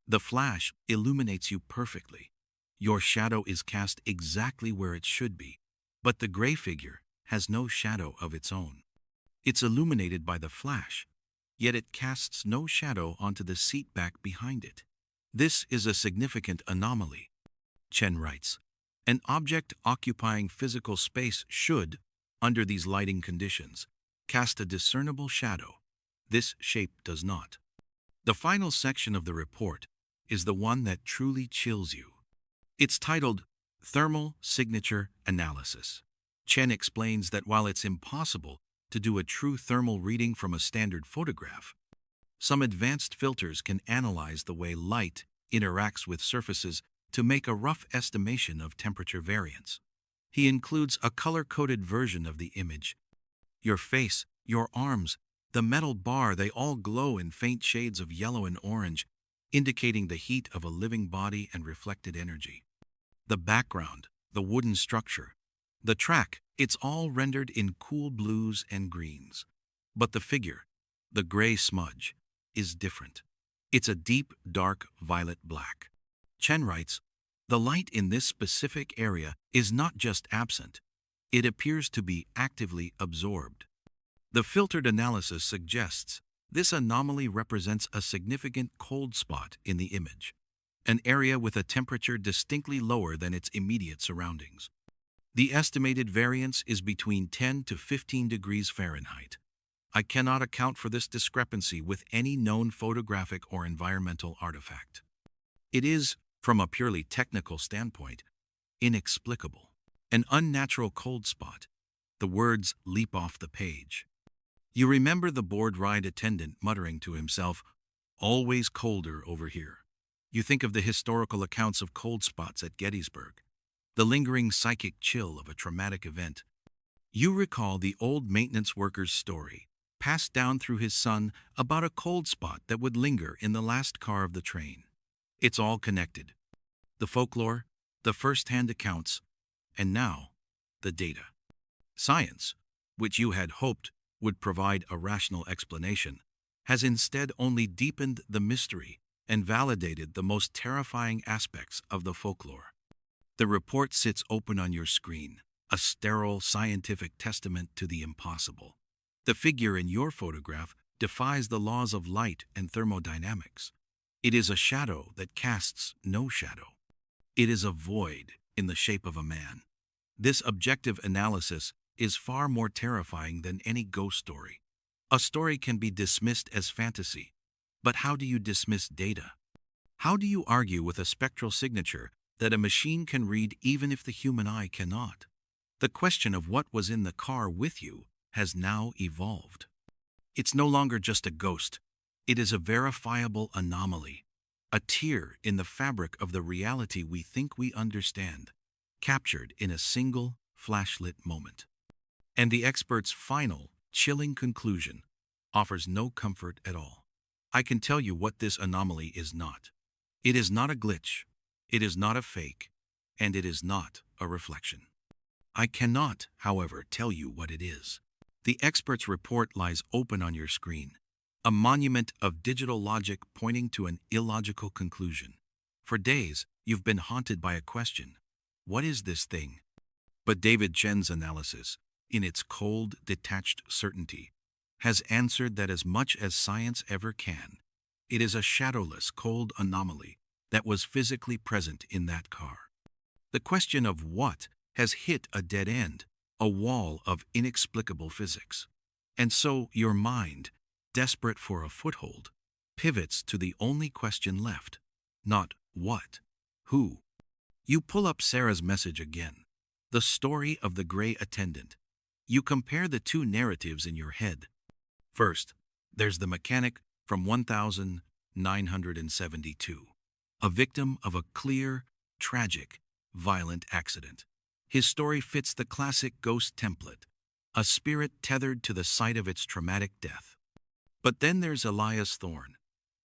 The flash illuminates you perfectly. Your shadow is cast exactly where it should be, But the gray figure has no shadow of its own. It's illuminated by the flash, yet it casts no shadow onto the seat back behind it. This is a significant anomaly. Chen writes, an object occupying physical space should, under these lighting conditions, cast a discernible shadow. This shape does not. The final section of the report is the one that truly chills you. It's titled Thermal Signature Analysis. Chen explains that while it's impossible to do a true thermal reading from a standard photograph, some advanced filters can analyze the way light interacts with surfaces to make a rough estimation of temperature variance. He includes a color-coded version of the image. Your face, your arms, the metal bar, they all glow in faint shades of yellow and orange, indicating the heat of a living body and reflected energy. The background, the wooden structure, the track, it's all rendered in cool blues and greens. But the figure, the gray smudge, is different. It's a deep, dark violet black. Chen writes, the light in this specific area is not just absent, it appears to be actively absorbed. The filtered analysis suggests this anomaly represents a significant cold spot in the image, an area with a temperature distinctly lower than its immediate surroundings. The estimated variance is between 10 to 15 degrees Fahrenheit. I cannot account for this discrepancy with any known photographic or environmental artifact. It is, from a purely technical standpoint, inexplicable. An unnatural cold spot. The words leap off the page. You remember the bored ride attendant muttering to himself, "Always colder over here." You think of the historical accounts of cold spots at Gettysburg, the lingering psychic chill of a traumatic event. You recall the old maintenance worker's story, passed down through his son, about a cold spot that would linger in the last car of the train. It's all connected. The folklore, the first-hand accounts, and now, the data. Science, which you had hoped would provide a rational explanation, has instead only deepened the mystery and validated the most terrifying aspects of the folklore. The report sits open on your screen, a sterile scientific testament to the impossible. The figure in your photograph defies the laws of light and thermodynamics. It is a shadow that casts no shadow. It is a void in the shape of a man. This objective analysis is far more terrifying than any ghost story. A story can be dismissed as fantasy, but how do you dismiss data? How do you argue with a spectral signature that a machine can read even if the human eye cannot? The question of what was in the car with you has now evolved. It's no longer just a ghost. It is a verifiable anomaly, a tear in the fabric of the reality we think we understand, captured in a single flashlit moment. And the expert's final, chilling conclusion offers no comfort at all. I can tell you what this anomaly is not. It is not a glitch, it is not a fake, and it is not a reflection. I cannot, however, tell you what it is. The expert's report lies open on your screen, a monument of digital logic pointing to an illogical conclusion. For days, you've been haunted by a question: what is this thing? But David Chen's analysis, in its cold, detached certainty, has answered that as much as science ever can. It is a shadowless, cold anomaly that was physically present in that car. The question of what has hit a dead end, a wall of inexplicable physics. And so your mind, desperate for a foothold, pivots to the only question left, not what, who. You pull up Sarah's message again, the story of the gray attendant. You compare the two narratives in your head. First, there's the mechanic from 1972, a victim of a clear, tragic, violent accident. His story fits the classic ghost template, a spirit tethered to the site of its traumatic death. But then there's Elias Thorne,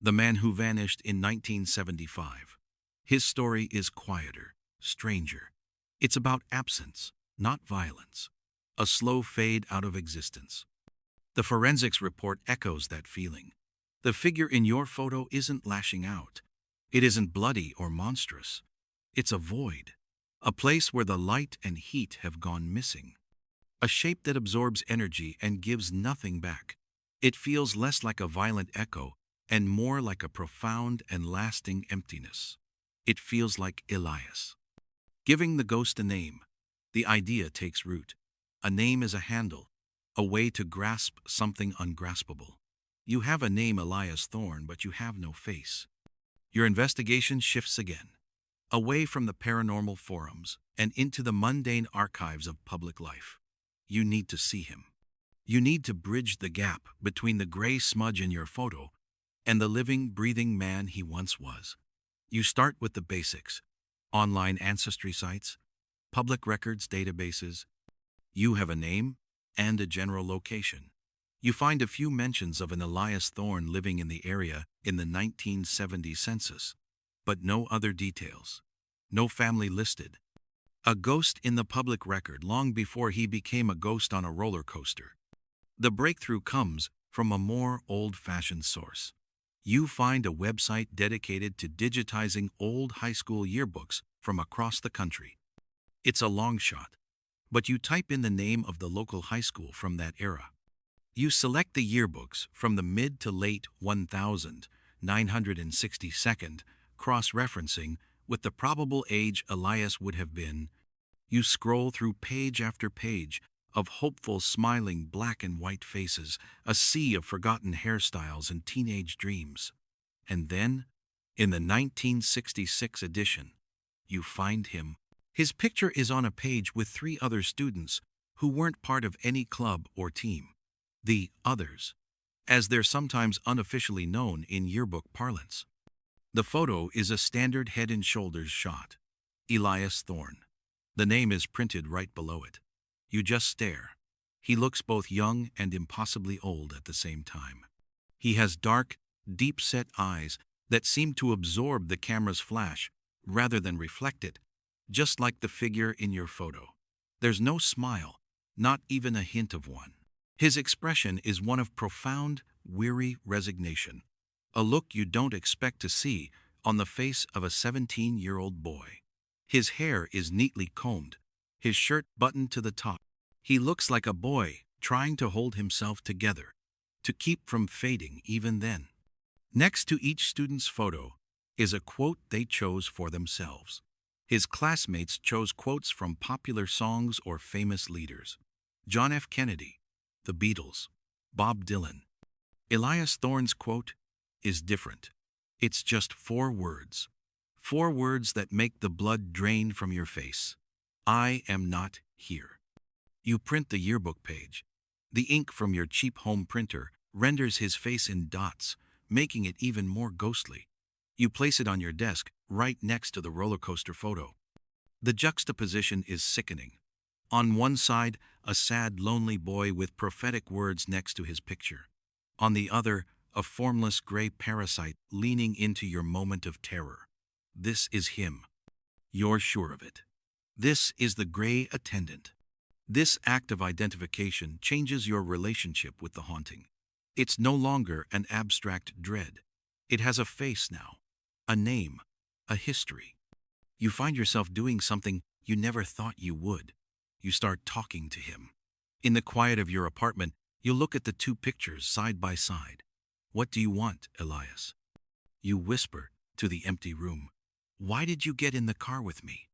the man who vanished in 1975. His story is quieter, stranger. It's about absence, not violence, a slow fade out of existence. The forensics report echoes that feeling. The figure in your photo isn't lashing out. It isn't bloody or monstrous. It's a void, A place where the light and heat have gone missing. A shape that absorbs energy and gives nothing back. It feels less like a violent echo and more like a profound and lasting emptiness. It feels like Elias. Giving the ghost a name. The idea takes root. A name is a handle, a way to grasp something ungraspable. You have a name, Elias Thorne, but you have no face. Your investigation shifts again, away from the paranormal forums and into the mundane archives of public life. You need to see him. You need to bridge the gap between the gray smudge in your photo and the living, breathing man he once was. You start with the basics: online ancestry sites, public records databases. You have a name and a general location. You find a few mentions of an Elias Thorne living in the area in the 1970 census, but no other details. No family listed. A ghost in the public record long before he became a ghost on a roller coaster. The breakthrough comes from a more old-fashioned source. You find a website dedicated to digitizing old high school yearbooks from across the country. It's a long shot, but you type in the name of the local high school from that era. You select the yearbooks from the mid to late 1962nd, cross-referencing with the probable age Elias would have been. You scroll through page after page of hopeful, smiling black and white faces, a sea of forgotten hairstyles and teenage dreams. And then, in the 1966 edition, you find him. His picture is on a page with 3 other students who weren't part of any club or team. The others, as they're sometimes unofficially known in yearbook parlance. The photo is a standard head and shoulders shot. Elias Thorne. The name is printed right below it. You just stare. He looks both young and impossibly old at the same time. He has dark, deep-set eyes that seem to absorb the camera's flash rather than reflect it, just like the figure in your photo. There's no smile, not even a hint of one. His expression is one of profound, weary resignation, a look you don't expect to see on the face of a 17-year-old boy. His hair is neatly combed, his shirt buttoned to the top. He looks like a boy trying to hold himself together, to keep from fading even then. Next to each student's photo is a quote they chose for themselves. His classmates chose quotes from popular songs or famous leaders. John F. Kennedy, the Beatles, Bob Dylan. Elias Thorne's quote is different. It's just 4 words. 4 words that make the blood drain from your face. I am not here. You print the yearbook page. The ink from your cheap home printer renders his face in dots, making it even more ghostly. You place it on your desk, right next to the roller coaster photo. The juxtaposition is sickening. On one side, a sad, lonely boy with prophetic words next to his picture. On the other, a formless gray parasite leaning into your moment of terror. This is him. You're sure of it. This is the gray attendant. This act of identification changes your relationship with the haunting. It's no longer an abstract dread. It has a face now, a name, a history. You find yourself doing something you never thought you would. You start talking to him. In the quiet of your apartment, you look at the 2 pictures side by side. What do you want, Elias? You whisper to the empty room. Why did you get in the car with me?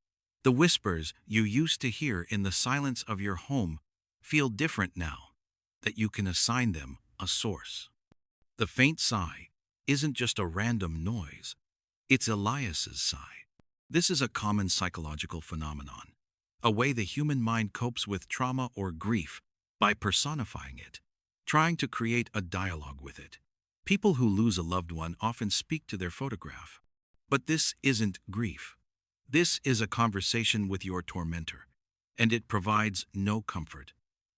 The whispers you used to hear in the silence of your home feel different now that you can assign them a source. The faint sigh isn't just a random noise. It's Elias's sigh. This is a common psychological phenomenon, a way the human mind copes with trauma or grief by personifying it, trying to create a dialogue with it. People who lose a loved one often speak to their photograph. But this isn't grief. This is a conversation with your tormentor, and it provides no comfort,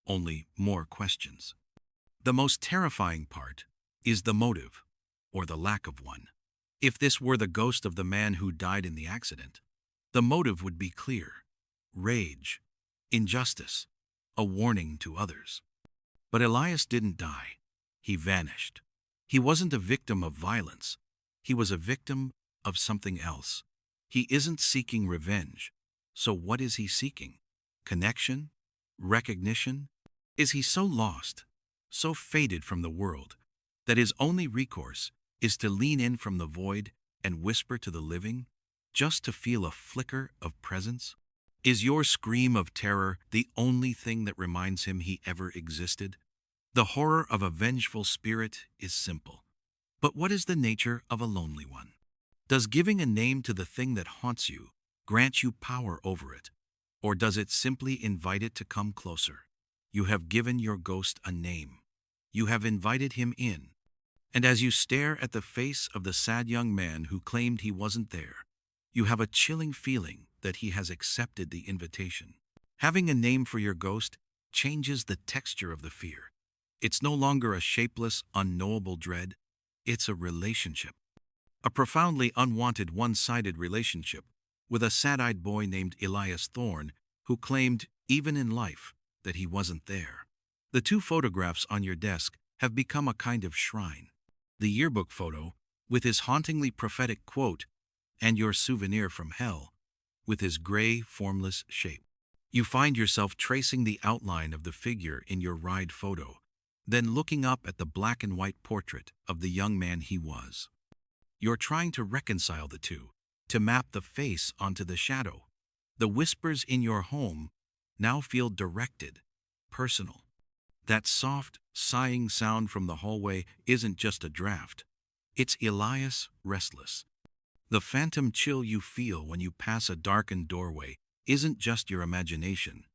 only more questions. The most terrifying part is the motive, or the lack of one. If this were the ghost of the man who died in the accident, the motive would be clear: rage, injustice, a warning to others. But Elias didn't die. He vanished. He wasn't a victim of violence. He was a victim of something else. He isn't seeking revenge, So what is he seeking? Connection? Recognition? Is he so lost, so faded from the world, that his only recourse is to lean in from the void and whisper to the living, just to feel a flicker of presence? Is your scream of terror the only thing that reminds him he ever existed? The horror of a vengeful spirit is simple. But what is the nature of a lonely one? Does giving a name to the thing that haunts you grant you power over it? Or does it simply invite it to come closer? You have given your ghost a name. You have invited him in. And as you stare at the face of the sad young man who claimed he wasn't there, you have a chilling feeling that he has accepted the invitation. Having a name for your ghost changes the texture of the fear. It's no longer a shapeless, unknowable dread. It's a relationship. A profoundly unwanted one-sided relationship with a sad-eyed boy named Elias Thorne who claimed, even in life, that he wasn't there. The two photographs on your desk have become a kind of shrine. The yearbook photo, with his hauntingly prophetic quote, and your souvenir from hell, with his gray, formless shape. You find yourself tracing the outline of the figure in your ride photo, then looking up at the black and white portrait of the young man he was. You're trying to reconcile the two, to map the face onto the shadow. The whispers in your home now feel directed, personal. That soft, sighing sound from the hallway isn't just a draft. It's Elias restless. The phantom chill you feel when you pass a darkened doorway isn't just your imagination.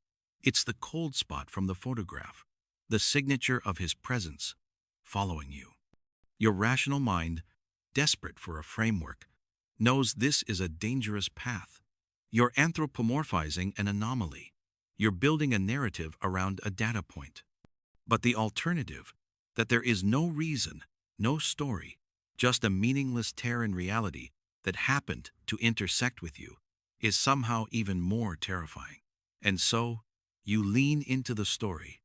It's the cold spot from the photograph, the signature of his presence, following you. Your rational mind, desperate for a framework, knows this is a dangerous path. You're anthropomorphizing an anomaly. You're building a narrative around a data point. But the alternative, that there is no reason, no story, just a meaningless tear in reality that happened to intersect with you, is somehow even more terrifying. And so, you lean into the story.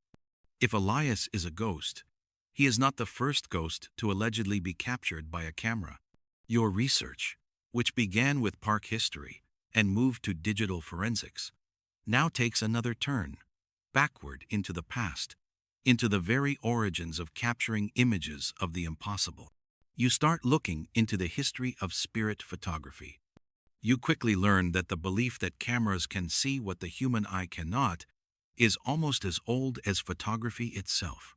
If Elias is a ghost, he is not the first ghost to allegedly be captured by a camera. Your research, which began with park history and moved to digital forensics, now takes another turn, backward into the past, into the very origins of capturing images of the impossible. You start looking into the history of spirit photography. You quickly learn that the belief that cameras can see what the human eye cannot is almost as old as photography itself.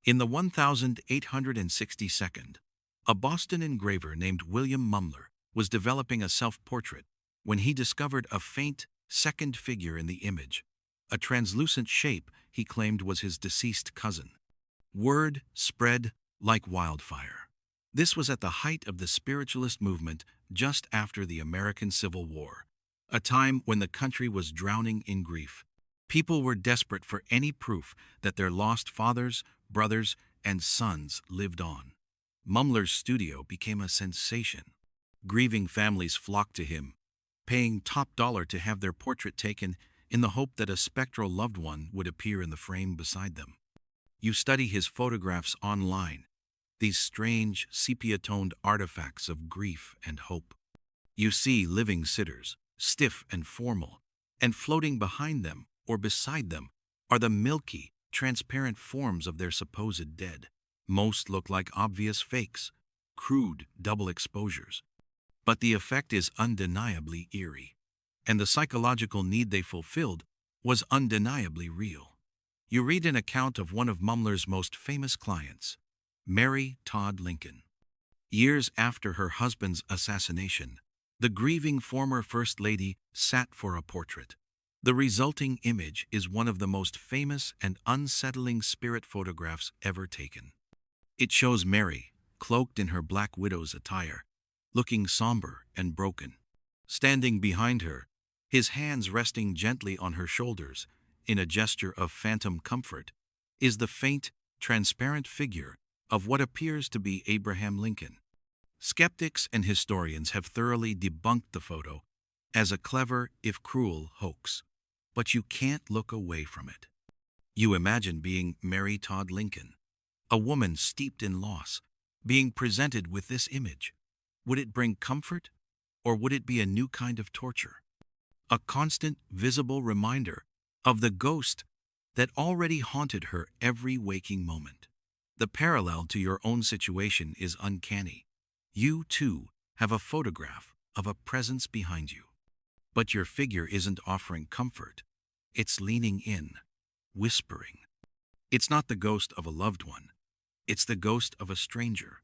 In the 1862nd, a Boston engraver named William Mumler was developing a self-portrait when he discovered a faint, second figure in the image, a translucent shape he claimed was his deceased cousin. Word spread like wildfire. This was at the height of the spiritualist movement just after the American Civil War, a time when the country was drowning in grief. People were desperate for any proof that their lost fathers, brothers, and sons lived on. Mumler's studio became a sensation. Grieving families flocked to him, paying top dollar to have their portrait taken in the hope that a spectral loved one would appear in the frame beside them. You study his photographs online, these strange, sepia-toned artifacts of grief and hope. You see living sitters, stiff and formal, and floating behind them or beside them are the milky, transparent forms of their supposed dead. Most look like obvious fakes, crude double exposures. But the effect is undeniably eerie, and the psychological need they fulfilled was undeniably real. You read an account of one of Mumler's most famous clients, Mary Todd Lincoln. Years after her husband's assassination, the grieving former First Lady sat for a portrait. The resulting image is one of the most famous and unsettling spirit photographs ever taken. It shows Mary, cloaked in her Black Widow's attire, looking somber and broken. Standing behind her, his hands resting gently on her shoulders in a gesture of phantom comfort, is the faint, transparent figure of what appears to be Abraham Lincoln. Skeptics and historians have thoroughly debunked the photo as a clever, if cruel, hoax. But you can't look away from it. You imagine being Mary Todd Lincoln, a woman steeped in loss, being presented with this image. Would it bring comfort, or would it be a new kind of torture? a constant, visible reminder of the ghost that already haunted her every waking moment. The parallel to your own situation is uncanny. You, too, have a photograph of a presence behind you. But your figure isn't offering comfort. It's leaning in, whispering. It's not the ghost of a loved one. It's the ghost of a stranger.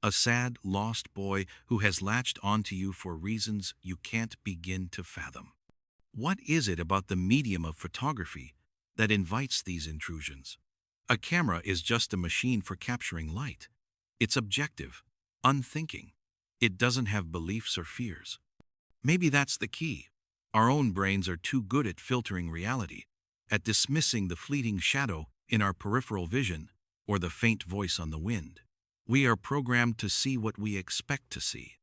A sad, lost boy who has latched onto you for reasons you can't begin to fathom. What is it about the medium of photography that invites these intrusions? A camera is just a machine for capturing light. It's objective, unthinking. It doesn't have beliefs or fears. Maybe that's the key. Our own brains are too good at filtering reality, at dismissing the fleeting shadow in our peripheral vision or the faint voice on the wind. We are programmed to see what we expect to see.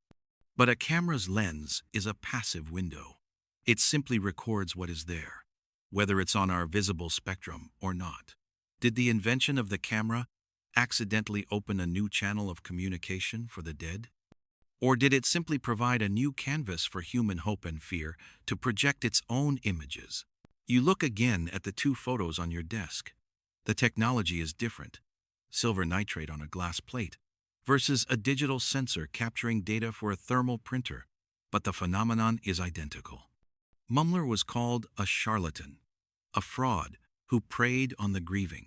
But a camera's lens is a passive window. It simply records what is there, whether it's on our visible spectrum or not. Did the invention of the camera accidentally open a new channel of communication for the dead? Or did it simply provide a new canvas for human hope and fear to project its own images? You look again at the two photos on your desk. The technology is different. Silver nitrate on a glass plate versus a digital sensor capturing data for a thermal printer, but the phenomenon is identical. Mumler was called a charlatan, a fraud who preyed on the grieving.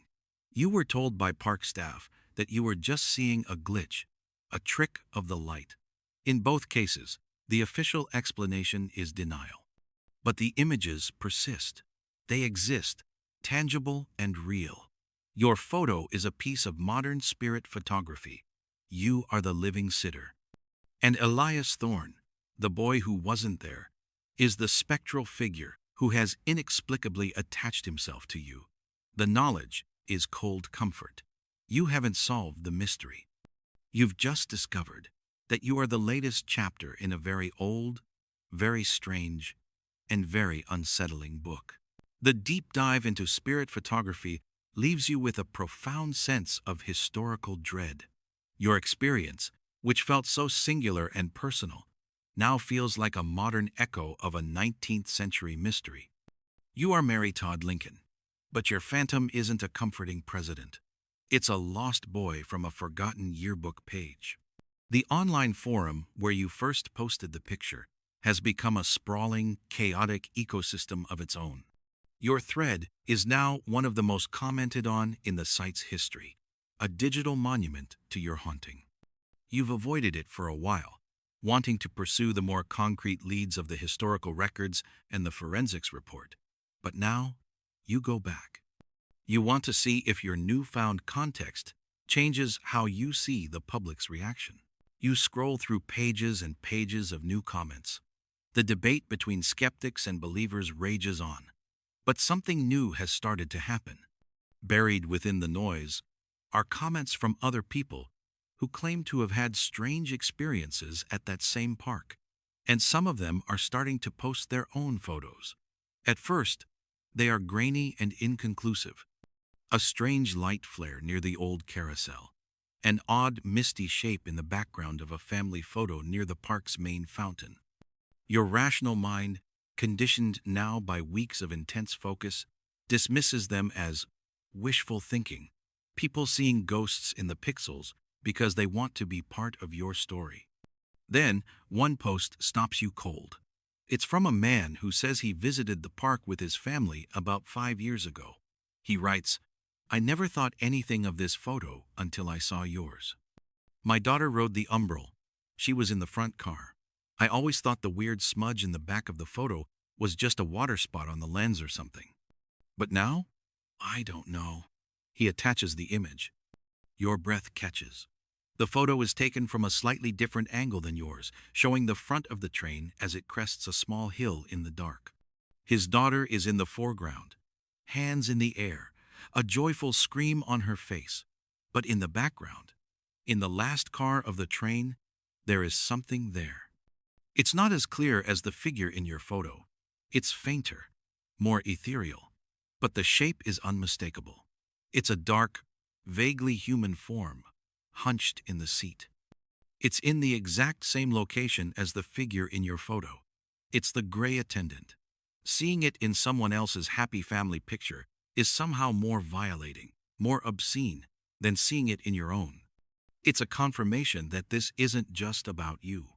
You were told by park staff that you were just seeing a glitch, a trick of the light. In both cases, the official explanation is denial. But the images persist. They exist, tangible and real. Your photo is a piece of modern spirit photography. You are the living sitter. And Elias Thorne, the boy who wasn't there, is the spectral figure who has inexplicably attached himself to you. The knowledge is cold comfort. You haven't solved the mystery. You've just discovered that you are the latest chapter in a very old, very strange, and very unsettling book. The deep dive into spirit photography leaves you with a profound sense of historical dread. Your experience, which felt so singular and personal, now feels like a modern echo of a 19th century mystery. You are Mary Todd Lincoln, but your phantom isn't a comforting president. It's a lost boy from a forgotten yearbook page. The online forum where you first posted the picture has become a sprawling, chaotic ecosystem of its own. Your thread is now one of the most commented on in the site's history, a digital monument to your haunting. You've avoided it for a while, wanting to pursue the more concrete leads of the historical records and the forensics report. But now, you go back. You want to see if your newfound context changes how you see the public's reaction. You scroll through pages and pages of new comments. The debate between skeptics and believers rages on. But something new has started to happen. Buried within the noise are comments from other people who claim to have had strange experiences at that same park, and some of them are starting to post their own photos. At first, they are grainy and inconclusive. A strange light flare near the old carousel, an odd misty shape in the background of a family photo near the park's main fountain. Your rational mind, conditioned now by weeks of intense focus, dismisses them as wishful thinking, people seeing ghosts in the pixels because they want to be part of your story. Then, one post stops you cold. It's from a man who says he visited the park with his family about 5 years ago. He writes, "I never thought anything of this photo until I saw yours. My daughter rode the Umbrel. She was in the front car. I always thought the weird smudge in the back of the photo was just a water spot on the lens or something. But now, I don't know." He attaches the image. Your breath catches. The photo is taken from a slightly different angle than yours, showing the front of the train as it crests a small hill in the dark. His daughter is in the foreground, hands in the air, a joyful scream on her face. But in the background, in the last car of the train, there is something there. It's not as clear as the figure in your photo. It's fainter, more ethereal, but the shape is unmistakable. It's a dark, vaguely human form, hunched in the seat. It's in the exact same location as the figure in your photo. It's the gray attendant, Seeing it in someone else's happy family picture is somehow more violating, more obscene, than seeing it in your own. It's a confirmation that this isn't just about you.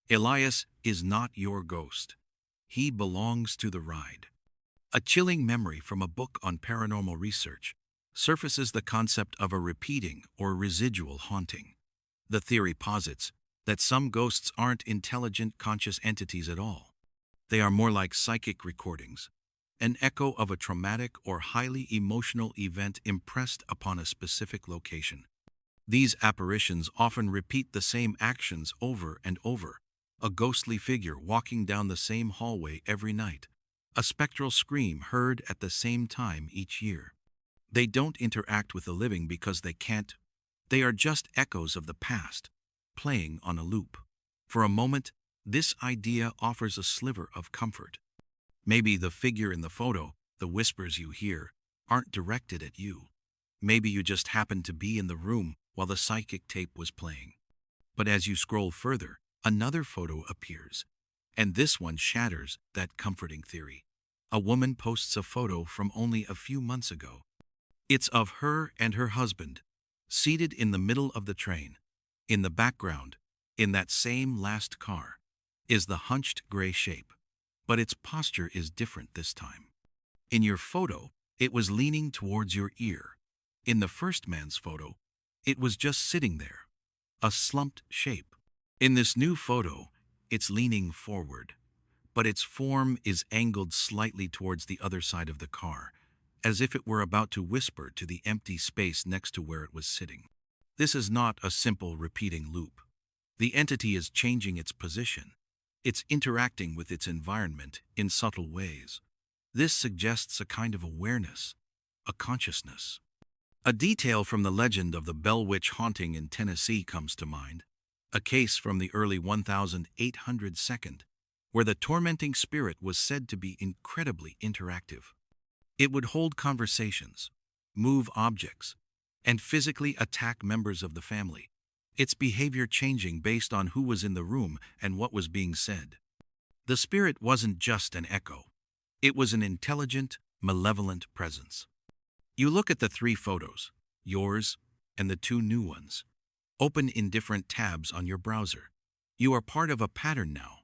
Elias is not your ghost. He belongs to the ride. A chilling memory from a book on paranormal research surfaces the concept of a repeating or residual haunting. The theory posits that some ghosts aren't intelligent, conscious entities at all. They are more like psychic recordings, an echo of a traumatic or highly emotional event impressed upon a specific location. These apparitions often repeat the same actions over and over: a ghostly figure walking down the same hallway every night, a spectral scream heard at the same time each year. They don't interact with the living because they can't. They are just echoes of the past, playing on a loop. For a moment, this idea offers a sliver of comfort. Maybe the figure in the photo, the whispers you hear, aren't directed at you. Maybe you just happened to be in the room while the psychic tape was playing. But as you scroll further, another photo appears, and this one shatters that comforting theory. A woman posts a photo from only a few months ago. It's of her and her husband, seated in the middle of the train. In the background, in that same last car, is the hunched gray shape, but its posture is different this time. In your photo, it was leaning towards your ear. In the first man's photo, it was just sitting there, a slumped shape. In this new photo, it's leaning forward, but its form is angled slightly towards the other side of the car, as if it were about to whisper to the empty space next to where it was sitting. This is not a simple repeating loop. The entity is changing its position. It's interacting with its environment in subtle ways. This suggests a kind of awareness, a consciousness. A detail from the legend of the Bell Witch haunting in Tennessee comes to mind, a case from the early 1800s, where the tormenting spirit was said to be incredibly interactive. It would hold conversations, move objects, and physically attack members of the family, its behavior changing based on who was in the room and what was being said. The spirit wasn't just an echo. It was an intelligent, malevolent presence. You look at the three photos, yours and the two new ones, open in different tabs on your browser. You are part of a pattern now.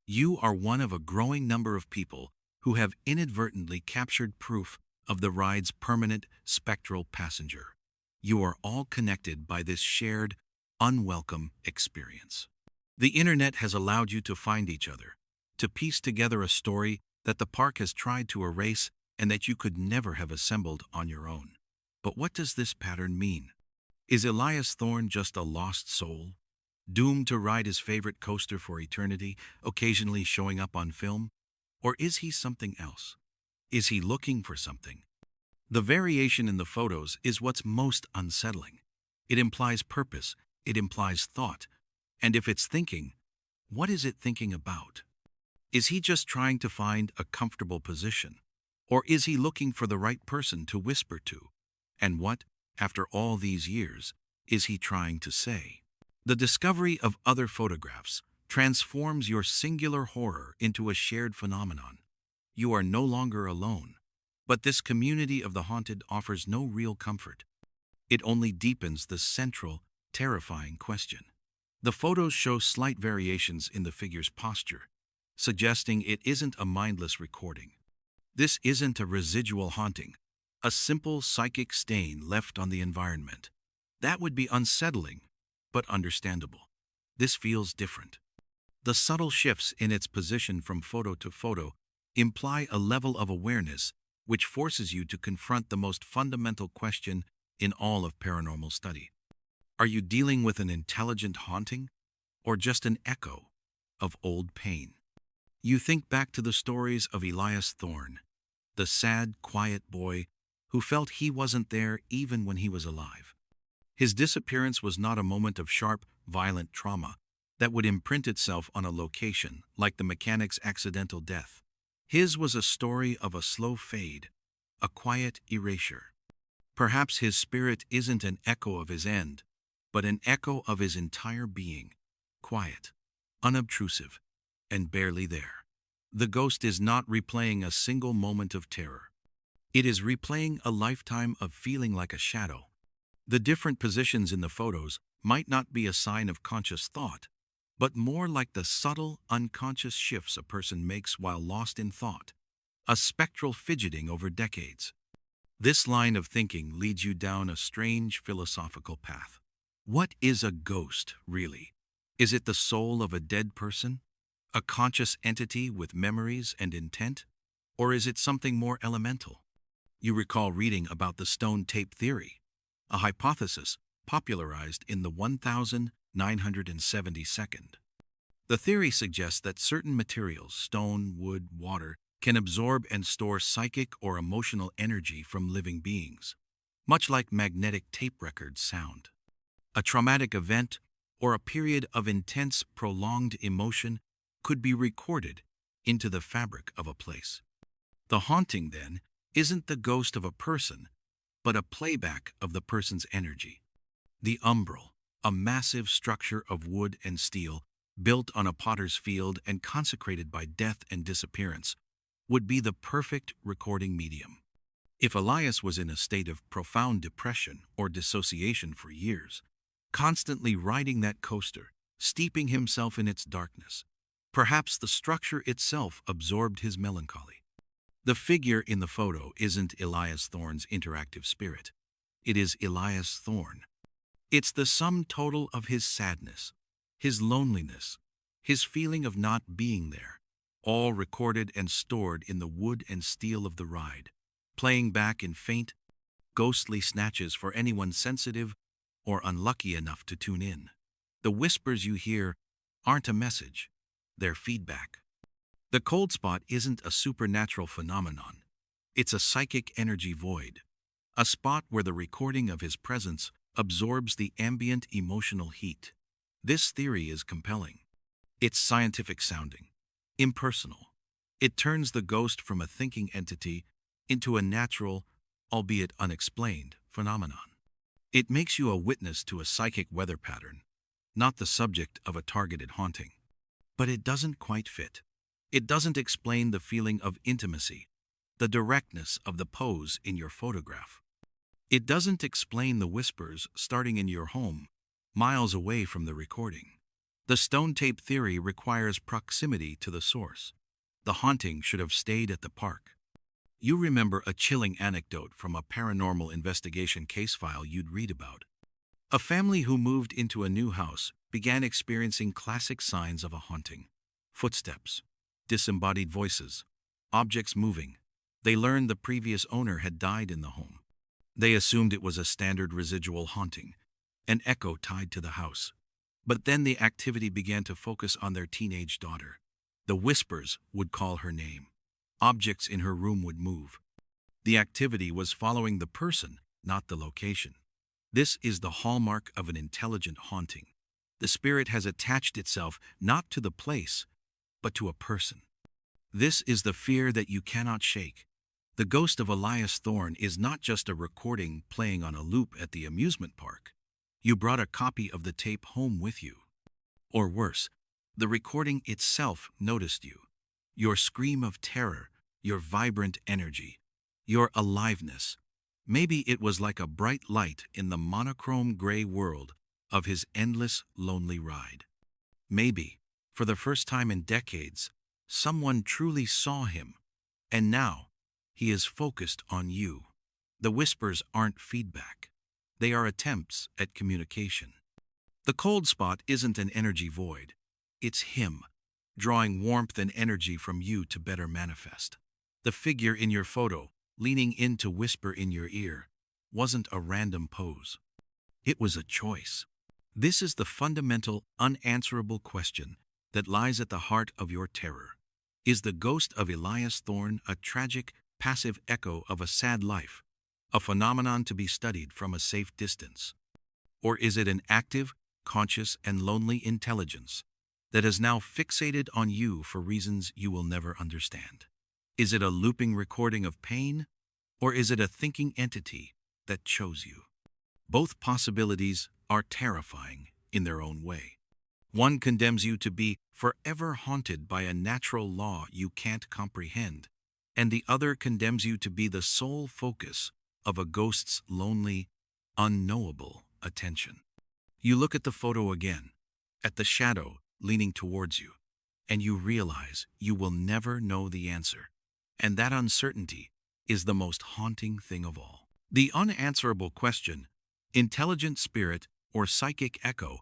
You are one of a growing number of people who have inadvertently captured proof of the ride's permanent spectral passenger. You are all connected by this shared, unwelcome experience. The internet has allowed you to find each other, to piece together a story that the park has tried to erase and that you could never have assembled on your own. But what does this pattern mean? Is Elias Thorne just a lost soul, doomed to ride his favorite coaster for eternity, occasionally showing up on film? Or is he something else? Is he looking for something? The variation in the photos is what's most unsettling. It implies purpose, it implies thought, and if it's thinking, what is it thinking about? Is he just trying to find a comfortable position? Or is he looking for the right person to whisper to? And what, after all these years, is he trying to say? The discovery of other photographs transforms your singular horror into a shared phenomenon. You are no longer alone, but this community of the haunted offers no real comfort. It only deepens the central, terrifying question. The photos show slight variations in the figure's posture, suggesting it isn't a mindless recording. This isn't a residual haunting, a simple psychic stain left on the environment. That would be unsettling, but understandable. This feels different. The subtle shifts in its position from photo to photo imply a level of awareness which forces you to confront the most fundamental question in all of paranormal study. Are you dealing with an intelligent haunting, or just an echo of old pain? You think back to the stories of Elias Thorne, the sad, quiet boy who felt he wasn't there even when he was alive. His disappearance was not a moment of sharp, violent trauma that would imprint itself on a location like the mechanic's accidental death. His was a story of a slow fade, a quiet erasure. Perhaps his spirit isn't an echo of his end, but an echo of his entire being, quiet, unobtrusive, and barely there. The ghost is not replaying a single moment of terror. It is replaying a lifetime of feeling like a shadow. The different positions in the photos might not be a sign of conscious thought, but more like the subtle, unconscious shifts a person makes while lost in thought, a spectral fidgeting over decades. This line of thinking leads you down a strange philosophical path. What is a ghost, really? Is it the soul of a dead person? A conscious entity with memories and intent? Or is it something more elemental? You recall reading about the stone tape theory, a hypothesis popularized in the 1972. The theory suggests that certain materials, stone, wood, water, can absorb and store psychic or emotional energy from living beings, much like magnetic tape records sound. A traumatic event or a period of intense, prolonged emotion could be recorded into the fabric of a place. The haunting, then, isn't the ghost of a person, but a playback of the person's energy. The umbral, a massive structure of wood and steel, built on a potter's field and consecrated by death and disappearance, would be the perfect recording medium. If Elias was in a state of profound depression or dissociation for years, constantly riding that coaster, steeping himself in its darkness, perhaps the structure itself absorbed his melancholy. The figure in the photo isn't Elias Thorne's interactive spirit. It is Elias Thorne. It's the sum total of his sadness, his loneliness, his feeling of not being there, all recorded and stored in the wood and steel of the ride, playing back in faint, ghostly snatches for anyone sensitive or unlucky enough to tune in. The whispers you hear aren't a message, they're feedback. The cold spot isn't a supernatural phenomenon. It's a psychic energy void, a spot where the recording of his presence absorbs the ambient emotional heat. This theory is compelling. It's scientific sounding, impersonal. It turns the ghost from a thinking entity into a natural, albeit unexplained, phenomenon. It makes you a witness to a psychic weather pattern, not the subject of a targeted haunting. But it doesn't quite fit. It doesn't explain the feeling of intimacy, the directness of the pose in your photograph. It doesn't explain the whispers starting in your home, miles away from the recording. The stone tape theory requires proximity to the source. The haunting should have stayed at the park. You remember a chilling anecdote from a paranormal investigation case file you'd read about. A family who moved into a new house began experiencing classic signs of a haunting. Footsteps, disembodied voices, objects moving. They learned the previous owner had died in the home. They assumed it was a standard residual haunting, an echo tied to the house. But then the activity began to focus on their teenage daughter. The whispers would call her name. Objects in her room would move. The activity was following the person, not the location. This is the hallmark of an intelligent haunting. The spirit has attached itself not to the place, but to a person. This is the fear that you cannot shake. The ghost of Elias Thorne is not just a recording playing on a loop at the amusement park. You brought a copy of the tape home with you. Or worse, the recording itself noticed you. Your scream of terror, your vibrant energy, your aliveness. Maybe it was like a bright light in the monochrome gray world of his endless, lonely ride. Maybe, for the first time in decades, someone truly saw him, and now he is focused on you. The whispers aren't feedback. They are attempts at communication. The cold spot isn't an energy void. It's him, drawing warmth and energy from you to better manifest. The figure in your photo, leaning in to whisper in your ear, wasn't a random pose. It was a choice. This is the fundamental, unanswerable question that lies at the heart of your terror. Is the ghost of Elias Thorne a tragic, passive echo of a sad life, a phenomenon to be studied from a safe distance? Or is it an active, conscious, and lonely intelligence that has now fixated on you for reasons you will never understand? Is it a looping recording of pain, or is it a thinking entity that chose you? Both possibilities are terrifying in their own way. One condemns you to be forever haunted by a natural law you can't comprehend, and the other condemns you to be the sole focus of a ghost's lonely, unknowable attention. You look at the photo again, at the shadow leaning towards you, and you realize you will never know the answer. And that uncertainty is the most haunting thing of all. The unanswerable question, intelligent spirit or psychic echo,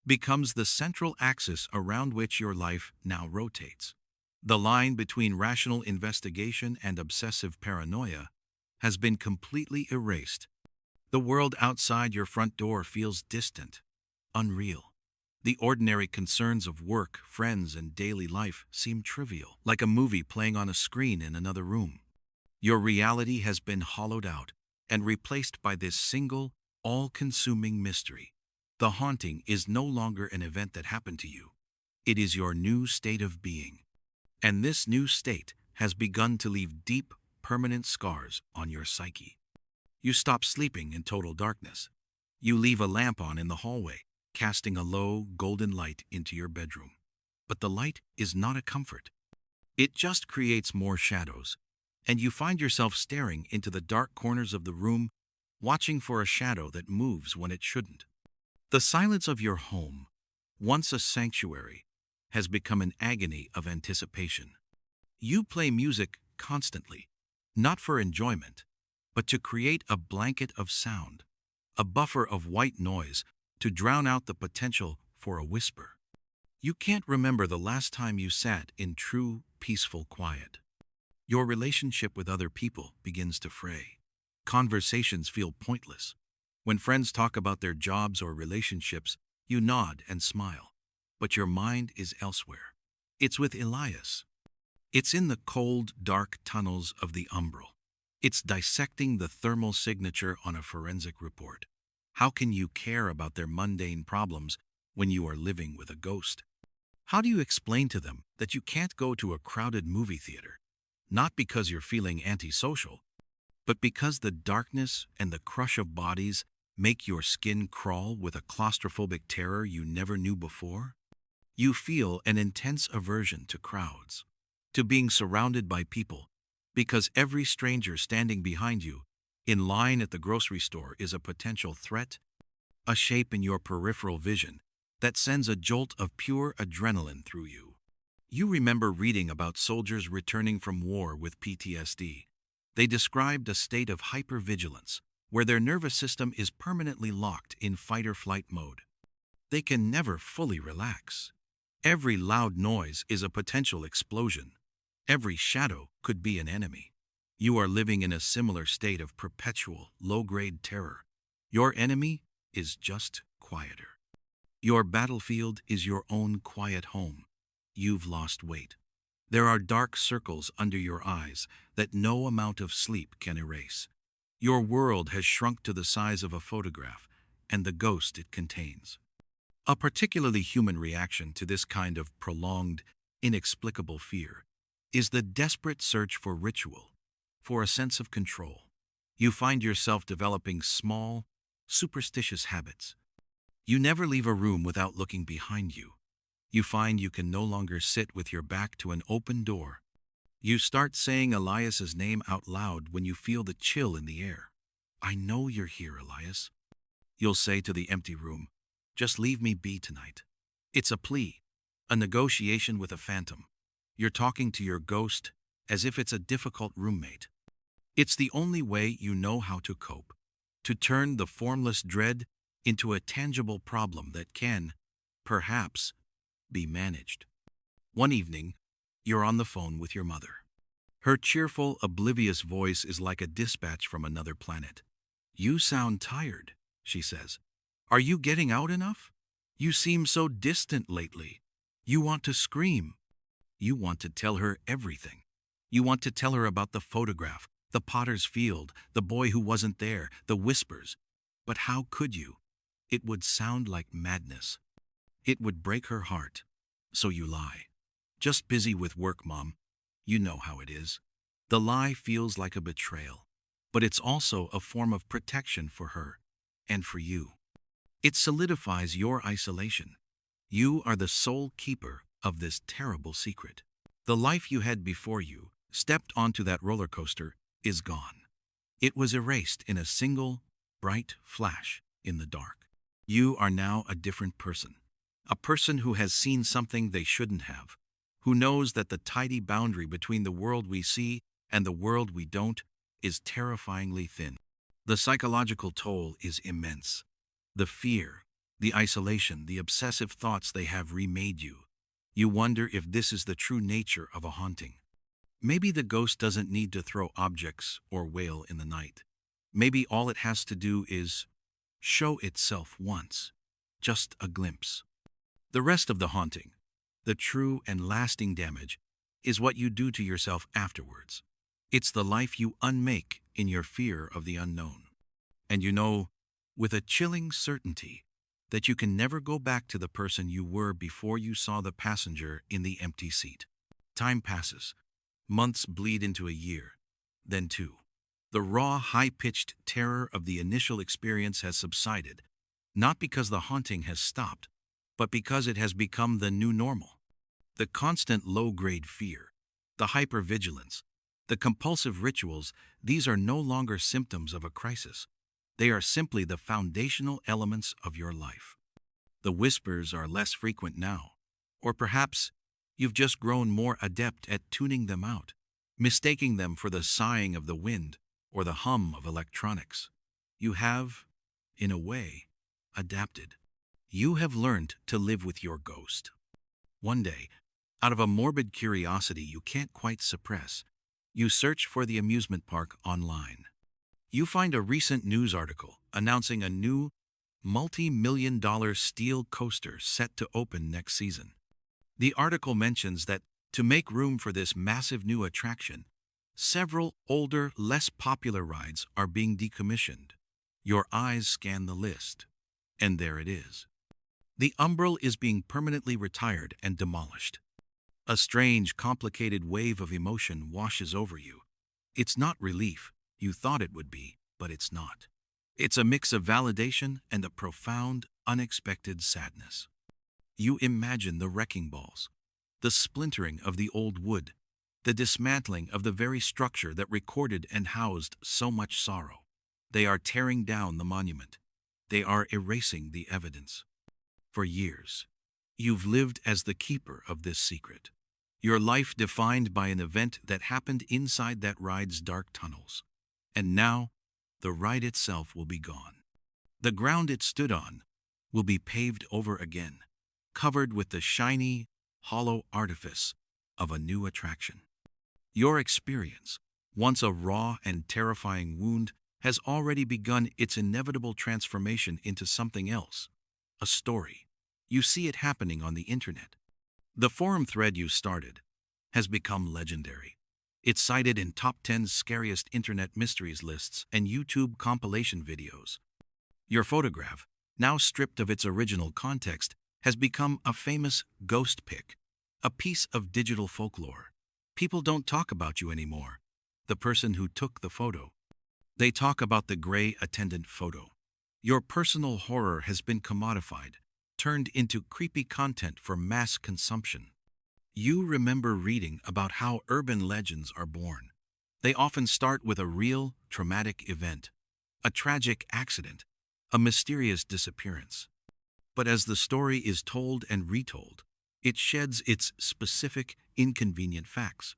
becomes the central axis around which your life now rotates. The line between rational investigation and obsessive paranoia has been completely erased. The world outside your front door feels distant, unreal. The ordinary concerns of work, friends, and daily life seem trivial, like a movie playing on a screen in another room. Your reality has been hollowed out and replaced by this single, all-consuming mystery. The haunting is no longer an event that happened to you. It is your new state of being. And this new state has begun to leave deep, permanent scars on your psyche. You stop sleeping in total darkness. You leave a lamp on in the hallway, casting a low, golden light into your bedroom. But the light is not a comfort. It just creates more shadows, and you find yourself staring into the dark corners of the room, watching for a shadow that moves when it shouldn't. The silence of your home, once a sanctuary, has become an agony of anticipation. You play music constantly, not for enjoyment, but to create a blanket of sound, a buffer of white noise to drown out the potential for a whisper. You can't remember the last time you sat in true, peaceful quiet. Your relationship with other people begins to fray. Conversations feel pointless. When friends talk about their jobs or relationships, you nod and smile, but your mind is elsewhere. It's with Elias. It's in the cold, dark tunnels of the umbral. It's dissecting the thermal signature on a forensic report. How can you care about their mundane problems when you are living with a ghost? How do you explain to them that you can't go to a crowded movie theater? Not because you're feeling antisocial, but because the darkness and the crush of bodies make your skin crawl with a claustrophobic terror you never knew before? You feel an intense aversion to crowds, to being surrounded by people, because every stranger standing behind you, in line at the grocery store, is a potential threat, a shape in your peripheral vision that sends a jolt of pure adrenaline through you. You remember reading about soldiers returning from war with PTSD. They described a state of hypervigilance, where their nervous system is permanently locked in fight-or-flight mode. They can never fully relax. Every loud noise is a potential explosion. Every shadow could be an enemy. You are living in a similar state of perpetual, low-grade terror. Your enemy is just quieter. Your battlefield is your own quiet home. You've lost weight. There are dark circles under your eyes that no amount of sleep can erase. Your world has shrunk to the size of a photograph and the ghost it contains. A particularly human reaction to this kind of prolonged, inexplicable fear is the desperate search for ritual, for a sense of control. You find yourself developing small, superstitious habits. You never leave a room without looking behind you. You find you can no longer sit with your back to an open door. You start saying Elias's name out loud when you feel the chill in the air. "I know you're here, Elias." You'll say to the empty room, "Just leave me be tonight." It's a plea, a negotiation with a phantom. You're talking to your ghost as if it's a difficult roommate. It's the only way you know how to cope, to turn the formless dread into a tangible problem that can, perhaps, be managed. One evening, you're on the phone with your mother. Her cheerful, oblivious voice is like a dispatch from another planet. "You sound tired," she says. "Are you getting out enough? You seem so distant lately." You want to scream. You want to tell her everything. You want to tell her about the photograph, the potter's field, the boy who wasn't there, the whispers. But how could you? It would sound like madness. It would break her heart. So you lie. "Just busy with work, Mom." You know how it is. The lie feels like a betrayal, but it's also a form of protection for her and for you. It solidifies your isolation. You are the sole keeper of this terrible secret. The life you had before you stepped onto that roller coaster is gone. It was erased in a single, bright flash in the dark. You are now a different person. A person who has seen something they shouldn't have, who knows that the tidy boundary between the world we see and the world we don't is terrifyingly thin. The psychological toll is immense. The fear, the isolation, the obsessive thoughts they have remade you. You wonder if this is the true nature of a haunting. Maybe the ghost doesn't need to throw objects or wail in the night. Maybe all it has to do is show itself once, just a glimpse. The rest of the haunting, the true and lasting damage, is what you do to yourself afterwards. It's the life you unmake in your fear of the unknown. And you know, with a chilling certainty, that you can never go back to the person you were before you saw the passenger in the empty seat. Time passes. Months bleed into a year, then two. The raw, high-pitched terror of the initial experience has subsided, not because the haunting has stopped, but because it has become the new normal. The constant low-grade fear, the hypervigilance, the compulsive rituals, these are no longer symptoms of a crisis. They are simply the foundational elements of your life. The whispers are less frequent now, or perhaps you've just grown more adept at tuning them out, mistaking them for the sighing of the wind or the hum of electronics. You have, in a way, adapted. You have learned to live with your ghost. One day, out of a morbid curiosity you can't quite suppress, you search for the amusement park online. You find a recent news article announcing a new multi-million-dollar steel coaster set to open next season. The article mentions that to make room for this massive new attraction, several older, less popular rides are being decommissioned. Your eyes scan the list, and there it is. The Umbrel is being permanently retired and demolished. A strange, complicated wave of emotion washes over you. It's not relief. You thought it would be, but it's not. It's a mix of validation and a profound, unexpected sadness. You imagine the wrecking balls, the splintering of the old wood, the dismantling of the very structure that recorded and housed so much sorrow. They are tearing down the monument. They are erasing the evidence. For years, you've lived as the keeper of this secret. Your life defined by an event that happened inside that ride's dark tunnels. And now, the ride itself will be gone. The ground it stood on will be paved over again, covered with the shiny, hollow artifice of a new attraction. Your experience, once a raw and terrifying wound, has already begun its inevitable transformation into something else, a story. You see it happening on the internet. The forum thread you started has become legendary. It's cited in top 10 scariest internet mysteries lists and YouTube compilation videos. Your photograph, now stripped of its original context, has become a famous ghost pic, a piece of digital folklore. People don't talk about you anymore, the person who took the photo. They talk about the gray attendant photo. Your personal horror has been commodified, turned into creepy content for mass consumption. You remember reading about how urban legends are born. They often start with a real, traumatic event, a tragic accident, a mysterious disappearance. But as the story is told and retold, it sheds its specific, inconvenient facts.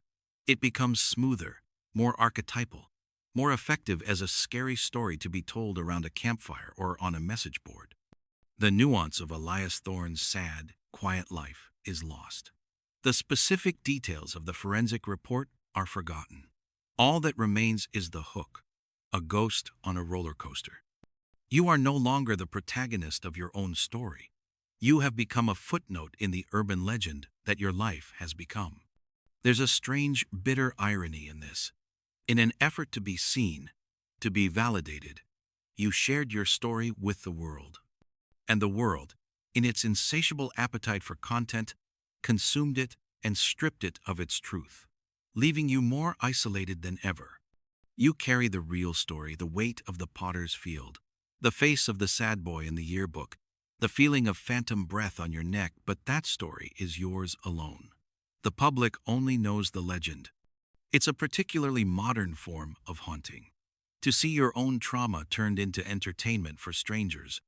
It becomes smoother, more archetypal, more effective as a scary story to be told around a campfire or on a message board. The nuance of Elias Thorne's sad, quiet life is lost. The specific details of the forensic report are forgotten. All that remains is the hook, a ghost on a roller coaster. You are no longer the protagonist of your own story. You have become a footnote in the urban legend that your life has become. There's a strange, bitter irony in this. In an effort to be seen, to be validated, you shared your story with the world. And the world, in its insatiable appetite for content, consumed it and stripped it of its truth, leaving you more isolated than ever. You carry the real story, the weight of the potter's field, the face of the sad boy in the yearbook, The feeling of phantom breath on your neck, but that story is yours alone. The public only knows the legend. It's a particularly modern form of haunting. To see your own trauma turned into entertainment for strangers,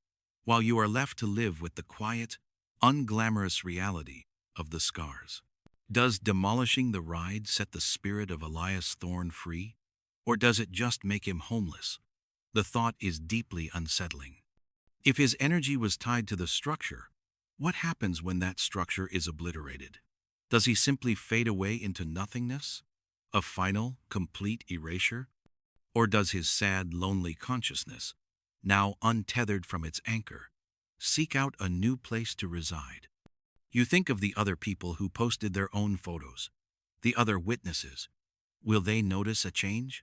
while you are left to live with the quiet, unglamorous reality of the scars. Does demolishing the ride set the spirit of Elias Thorne free? Or does it just make him homeless? The thought is deeply unsettling. If his energy was tied to the structure, what happens when that structure is obliterated? Does he simply fade away into nothingness? A final, complete erasure? Or does his sad, lonely consciousness, now untethered from its anchor, seek out a new place to reside? You think of the other people who posted their own photos, the other witnesses. Will they notice a change?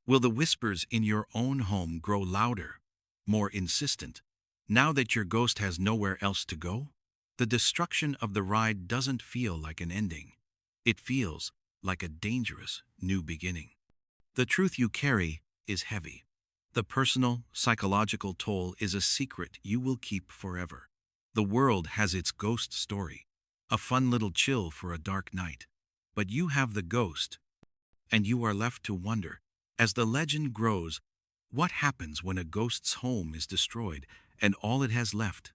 Will the whispers in your own home grow louder, more insistent, now that your ghost has nowhere else to go? The destruction of the ride doesn't feel like an ending. It feels like a dangerous new beginning. The truth you carry is heavy. The personal, psychological toll is a secret you will keep forever. The world has its ghost story, a fun little chill for a dark night. But you have the ghost, and you are left to wonder, as the legend grows, what happens when a ghost's home is destroyed and all it has left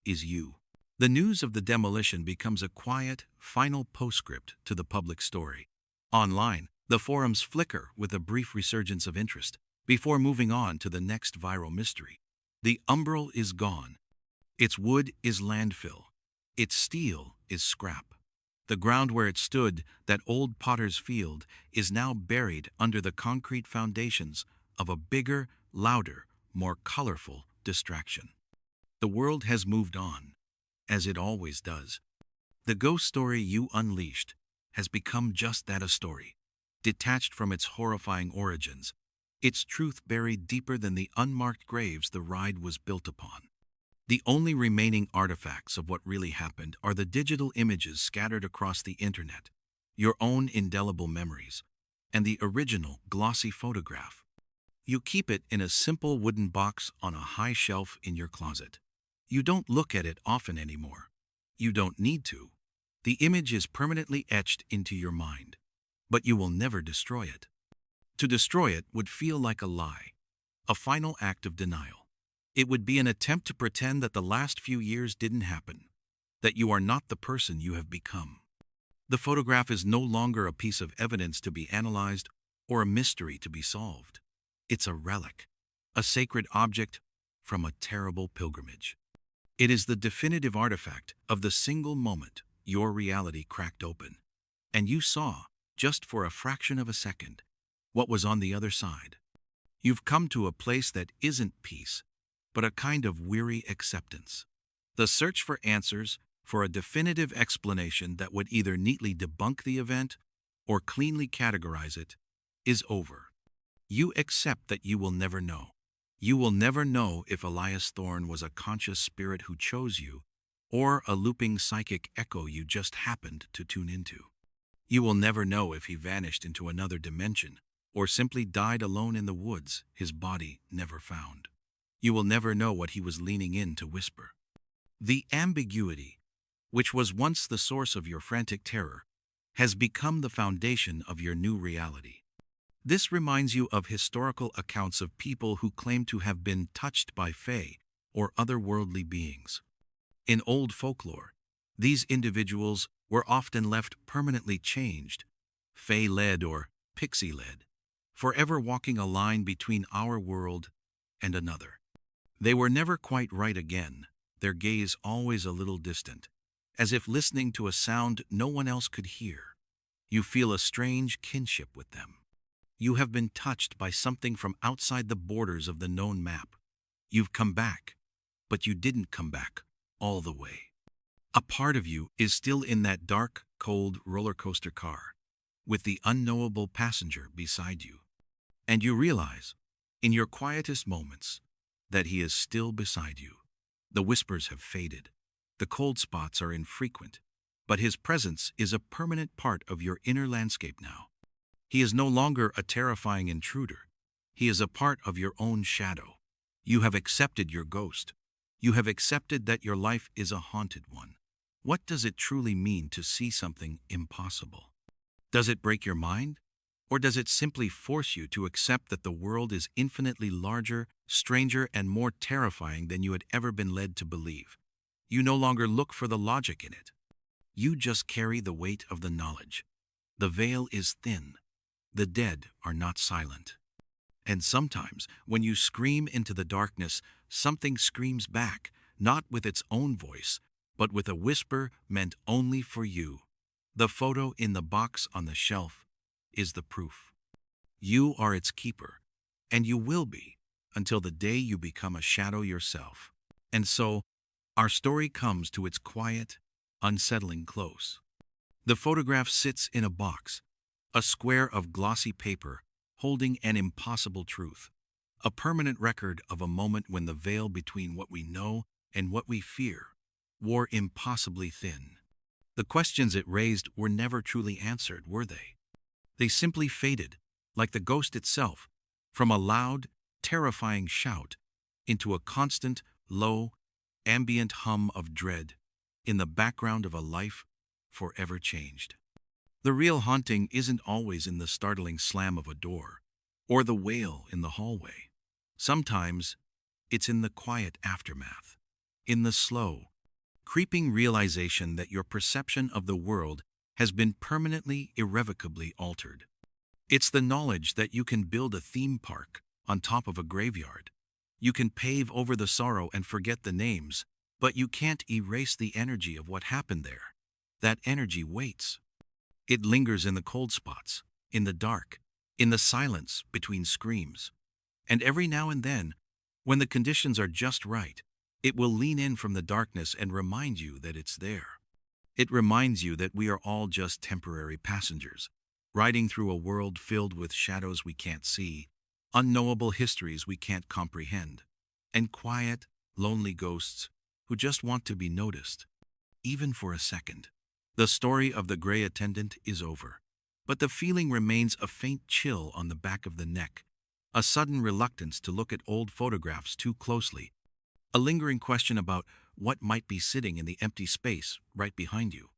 is you? The news of the demolition becomes a quiet, final postscript to the public story. Online, the forums flicker with a brief resurgence of interest before moving on to the next viral mystery. The umbral is gone. Its wood is landfill. Its steel is scrap. The ground where it stood, that old potter's field, is now buried under the concrete foundations of a bigger, louder, more colorful distraction. The world has moved on, as it always does. The ghost story you unleashed has become just that, a story, detached from its horrifying origins, its truth buried deeper than the unmarked graves the ride was built upon. The only remaining artifacts of what really happened are the digital images scattered across the internet, your own indelible memories, and the original glossy photograph. You keep it in a simple wooden box on a high shelf in your closet. You don't look at it often anymore. You don't need to. The image is permanently etched into your mind, but you will never destroy it. To destroy it would feel like a lie, a final act of denial. It would be an attempt to pretend that the last few years didn't happen, that you are not the person you have become. The photograph is no longer a piece of evidence to be analyzed or a mystery to be solved. It's a relic, a sacred object from a terrible pilgrimage. It is the definitive artifact of the single moment your reality cracked open, and you saw, just for a fraction of a second, what was on the other side. You've come to a place that isn't peace, but a kind of weary acceptance. The search for answers, for a definitive explanation that would either neatly debunk the event or cleanly categorize it, is over. You accept that you will never know. You will never know if Elias Thorne was a conscious spirit who chose you, or a looping psychic echo you just happened to tune into. You will never know if he vanished into another dimension, or simply died alone in the woods, his body never found. You will never know what he was leaning in to whisper. The ambiguity, which was once the source of your frantic terror, has become the foundation of your new reality. This reminds you of historical accounts of people who claim to have been touched by fae or otherworldly beings. In old folklore, these individuals were often left permanently changed, fae-led or pixie-led, forever walking a line between our world and another. They were never quite right again, their gaze always a little distant, as if listening to a sound no one else could hear. You feel a strange kinship with them. You have been touched by something from outside the borders of the known map. You've come back, but you didn't come back all the way. A part of you is still in that dark, cold roller coaster car, with the unknowable passenger beside you. And you realize, in your quietest moments, that he is still beside you. The whispers have faded. The cold spots are infrequent, but his presence is a permanent part of your inner landscape now. He is no longer a terrifying intruder. He is a part of your own shadow. You have accepted your ghost. You have accepted that your life is a haunted one. What does it truly mean to see something impossible? Does it break your mind? Or does it simply force you to accept that the world is infinitely larger, stranger, and more terrifying than you had ever been led to believe? You no longer look for the logic in it. You just carry the weight of the knowledge. The veil is thin. The dead are not silent. And sometimes, when you scream into the darkness, something screams back, not with its own voice, but with a whisper meant only for you. The photo in the box on the shelf is the proof. You are its keeper, and you will be until the day you become a shadow yourself. And so, our story comes to its quiet, unsettling close. The photograph sits in a box, a square of glossy paper holding an impossible truth, a permanent record of a moment when the veil between what we know and what we fear wore impossibly thin. The questions it raised were never truly answered, were they? They simply faded, like the ghost itself, from a loud, terrifying shout into a constant, low, ambient hum of dread in the background of a life forever changed. The real haunting isn't always in the startling slam of a door or the wail in the hallway. Sometimes it's in the quiet aftermath, in the slow, creeping realization that your perception of the world has been permanently, irrevocably altered. It's the knowledge that you can build a theme park on top of a graveyard. You can pave over the sorrow and forget the names, but you can't erase the energy of what happened there. That energy waits. It lingers in the cold spots, in the dark, in the silence between screams. And every now and then, when the conditions are just right, it will lean in from the darkness and remind you that it's there. It reminds you that we are all just temporary passengers, riding through a world filled with shadows we can't see, unknowable histories we can't comprehend, and quiet, lonely ghosts who just want to be noticed, even for a second. The story of the gray attendant is over, but the feeling remains a faint chill on the back of the neck, a sudden reluctance to look at old photographs too closely, a lingering question about what might be sitting in the empty space right behind you.